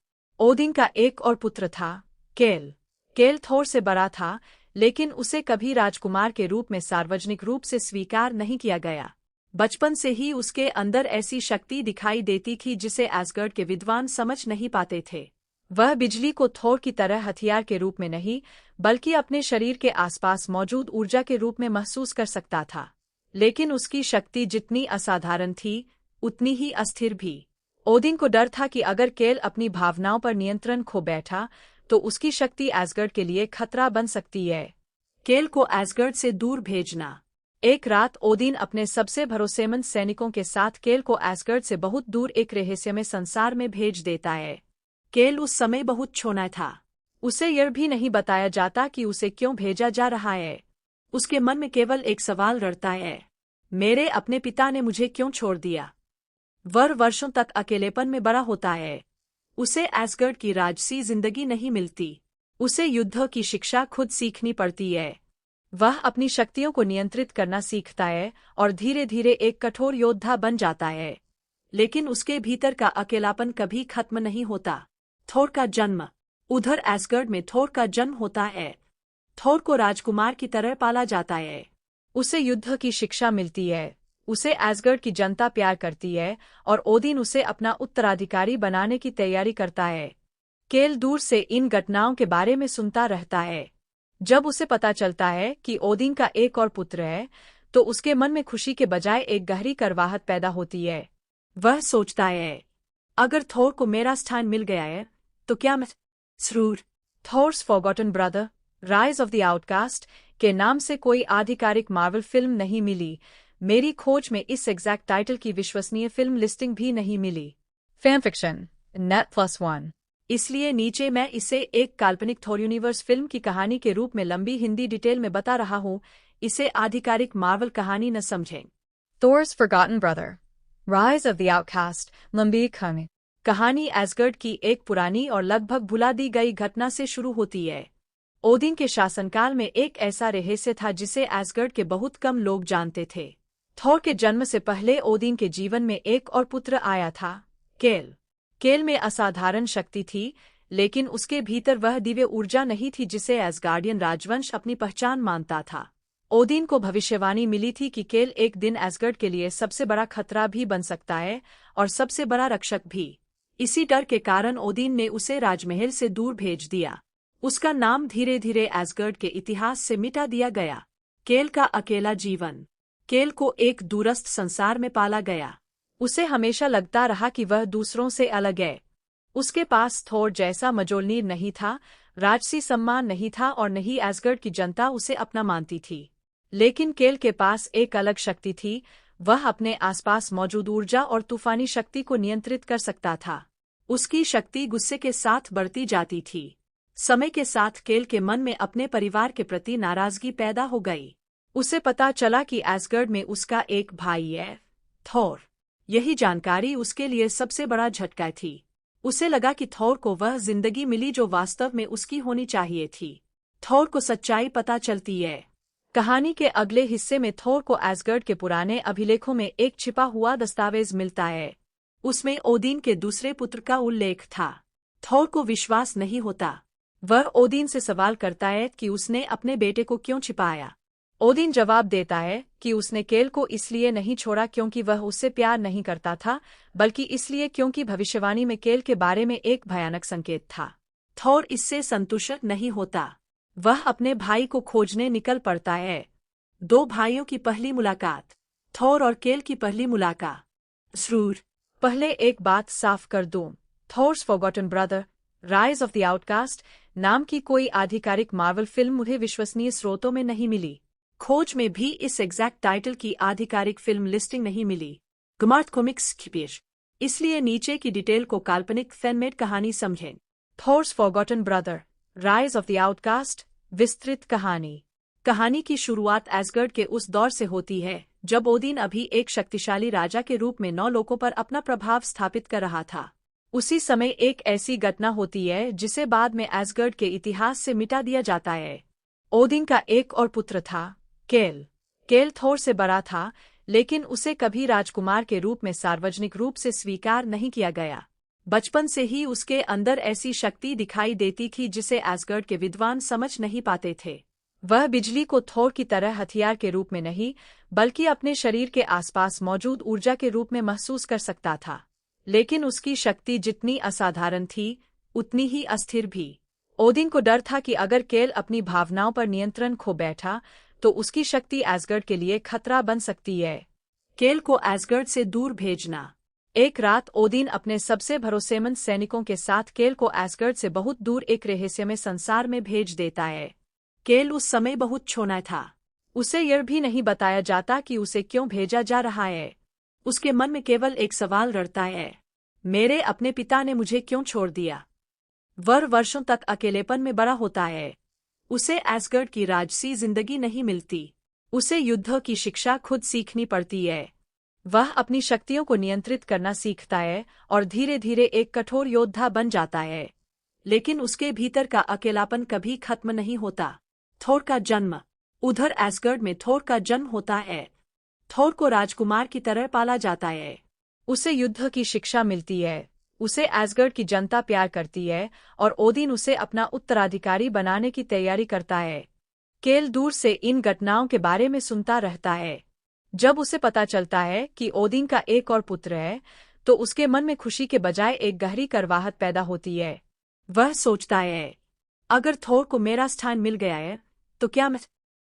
ओदिन का एक और पुत्र था, केल। केल थोर से बड़ा था, लेकिन उसे कभी राजकुमार के रूप में सार्वजनिक रूप से स्वीकार नहीं किया गया। बचपन से ही उसके अंदर ऐसी शक्ति दिखाई देती थी जिसे एसगर्ड के विद्वान समझ नहीं पाते थे। वह बिजली को थोर की तरह हथियार के रूप में नहीं, बल्कि अपने शरीर के आसपास मौजूद ऊर्जा के रूप में महसूस कर सकता था। लेकिन उसकी शक्ति जितनी असाधारण थी, उतनी ही अस्थिर भी। ओदिन को डर था कि अगर केल अपनी भावनाओं पर नियंत्रण खो बैठा तो उसकी शक्ति एसगर्ड के लिए खतरा बन सकती है। केल को एसगर्ड से दूर भेजना। एक रात ओदिन अपने सबसे भरोसेमंद सैनिकों के साथ केल को एसगर्ड से बहुत दूर एक रहस्यमय संसार में भेज देता है। केल उस समय बहुत छोटा था। उसे यह भी नहीं बताया जाता कि उसे क्यों भेजा जा रहा है। उसके मन में केवल एक सवाल रटता है, मेरे अपने पिता ने मुझे क्यों छोड़ दिया। वह वर्षों तक अकेलेपन में बड़ा होता है। उसे एसगर्ड की राजसी जिंदगी नहीं मिलती। उसे युद्ध की शिक्षा खुद सीखनी पड़ती है। वह अपनी शक्तियों को नियंत्रित करना सीखता है और धीरे धीरे एक कठोर योद्धा बन जाता है। लेकिन उसके भीतर का अकेलापन कभी खत्म नहीं होता। थोर का जन्म। उधर एसगर्ड में थोर का जन्म होता है। थोर को राजकुमार की तरह पाला जाता है। उसे युद्ध की शिक्षा मिलती है। उसे एसगर्ड की जनता प्यार करती है और ओदिन उसे अपना उत्तराधिकारी बनाने की तैयारी करता है। केल दूर से इन घटनाओं के बारे में सुनता रहता है। जब उसे पता चलता है कि ओदिन का एक और पुत्र है, तो उसके मन में खुशी के बजाय एक गहरी करवाहट पैदा होती है। वह सोचता है, अगर थोर को मेरा स्थान मिल गया है तो क्या मैं जरूर। Thor's forgotten brother, rise of the outcast के नाम से कोई आधिकारिक मार्वल फिल्म नहीं मिली। मेरी खोज में इस एग्जैक्ट टाइटल की विश्वसनीय फिल्म लिस्टिंग भी नहीं मिली। Fan fiction, net+1। इसलिए नीचे मैं इसे एक काल्पनिक थोर यूनिवर्स फिल्म की कहानी के रूप में लंबी हिंदी डिटेल में बता रहा हूँ। इसे आधिकारिक मार्वल कहानी न समझें। Thor's forgotten brother, rise of the outcast लंबी कहानी एसगर्ड की एक पुरानी और लगभग भुला दी गई घटना से शुरू होती है। ओदिन के शासनकाल में एक ऐसा रहस्य था जिसे एसगर्ड के बहुत कम लोग जानते थे। थोर के जन्म से पहले ओदिन के जीवन में एक और पुत्र आया था, केल। केल में असाधारण शक्ति थी, लेकिन उसके भीतर वह दिव्य ऊर्जा नहीं थी जिसे एसगार्डियन राजवंश अपनी पहचान मानता था। ओदिन को भविष्यवाणी मिली थी कि केल एक दिन एसगर्ड के लिए सबसे बड़ा खतरा भी बन सकता है और सबसे बड़ा रक्षक भी। इसी डर के कारण ओदिन ने उसे राजमहल से दूर भेज दिया। उसका नाम धीरे धीरे एसगर्ड के इतिहास से मिटा दिया गया। केल का अकेला जीवन। केल को एक दूरस्थ संसार में पाला गया। उसे हमेशा लगता रहा कि वह दूसरों से अलग है। उसके पास थोर जैसा मजोलनीर नहीं था, राजसी सम्मान नहीं था और न ही एसगर्ड की जनता उसे अपना मानती थी। लेकिन केल के पास एक अलग शक्ति थी। वह अपने आसपास मौजूद ऊर्जा और तूफानी शक्ति को नियंत्रित कर सकता था। उसकी शक्ति गुस्से के साथ बढ़ती जाती थी। समय के साथ केल के मन में अपने परिवार के प्रति नाराजगी पैदा हो गई। उसे पता चला कि एसगर्ड में उसका एक भाई है, थोर। यही जानकारी उसके लिए सबसे बड़ा झटका थी। उसे लगा कि थोर को वह जिंदगी मिली जो वास्तव में उसकी होनी चाहिए थी। थोर को सच्चाई पता चलती है। कहानी के अगले हिस्से में थोर को एसगर्ड के पुराने अभिलेखों में एक छिपा हुआ दस्तावेज मिलता है। उसमें ओदिन के दूसरे पुत्र का उल्लेख था। थोर को विश्वास नहीं होता। वह ओदिन से सवाल करता है कि उसने अपने बेटे को क्यों छिपाया। ओदिन जवाब देता है कि उसने केल को इसलिए नहीं छोड़ा क्योंकि वह उससे प्यार नहीं करता था, बल्कि इसलिए क्योंकि भविष्यवाणी में केल के बारे में एक भयानक संकेत था। थोर इससे संतुष्ट नहीं होता। वह अपने भाई को खोजने निकल पड़ता है। दो भाइयों की पहली मुलाकात। थोर और केल की पहली मुलाकात। जरूर पहले एक बात साफ कर दूं, Thor's forgotten brother, rise of the outcast नाम की कोई आधिकारिक मार्वल फिल्म मुझे विश्वसनीय स्रोतों में नहीं मिली। खोज में भी इस एग्जैक्ट टाइटल की आधिकारिक फिल्म लिस्टिंग नहीं मिली। गुमार्ट कॉमिक्स की पेश। इसलिए नीचे की डिटेल को काल्पनिक फैनमेड कहानी समझें। Thor's forgotten brother, rise of the outcast विस्तृत कहानी। कहानी की शुरुआत एसगर्ड के उस दौर से होती है जब ओदिन अभी एक शक्तिशाली राजा के रूप में 9 लोगों पर अपना प्रभाव स्थापित कर रहा था। उसी समय एक ऐसी घटना होती है जिसे बाद में एसगर्ड के इतिहास से मिटा दिया जाता है। ओदिन का एक और पुत्र था, केल। केल थोर से बड़ा था, लेकिन उसे कभी राजकुमार के रूप में सार्वजनिक रूप से स्वीकार नहीं किया गया। बचपन से ही उसके अंदर ऐसी शक्ति दिखाई देती थी जिसे एसगर्ड के विद्वान समझ नहीं पाते थे। वह बिजली को थोर की तरह हथियार के रूप में नहीं, बल्कि अपने शरीर के आसपास मौजूद ऊर्जा के रूप में महसूस कर सकता था। लेकिन उसकी शक्ति जितनी असाधारण थी, उतनी ही अस्थिर भी। ओदिन को डर था कि अगर केल अपनी भावनाओं पर नियंत्रण खो बैठा, तो उसकी शक्ति एसगर्ड के लिए खतरा बन सकती है। केल को एसगर्ड से दूर भेजना। एक रात ओदिन अपने सबसे भरोसेमंद सैनिकों के साथ केल को एसगर्ड से बहुत दूर एक रहस्यमय संसार में भेज देता है। केल उस समय बहुत छोटा था। उसे यह भी नहीं बताया जाता कि उसे क्यों भेजा जा रहा है। उसके मन में केवल एक सवाल रटता है, मेरे अपने पिता ने मुझे क्यों छोड़ दिया। वह वर्षों तक अकेलेपन में बड़ा होता है। उसे एसगर्ड की राजसी जिंदगी नहीं मिलती। उसे युद्ध की शिक्षा खुद सीखनी पड़ती है। वह अपनी शक्तियों को नियंत्रित करना सीखता है और धीरे धीरे एक कठोर योद्धा बन जाता है। लेकिन उसके भीतर का अकेलापन कभी खत्म नहीं होता। थोर का जन्म। उधर एसगर्ड में थोर का जन्म होता है। थोर को राजकुमार की तरह पाला जाता है। उसे युद्ध की शिक्षा मिलती है। उसे एसगर्ड की जनता प्यार करती है और ओदिन उसे अपना उत्तराधिकारी बनाने की तैयारी करता है। केल दूर से इन घटनाओं के बारे में सुनता रहता है। जब उसे पता चलता है कि ओदिन का एक और पुत्र है, तो उसके मन में खुशी के बजाय एक गहरी करवाहट पैदा होती है। वह सोचता है, अगर थोर को मेरा स्थान मिल गया है, तो क्या मैं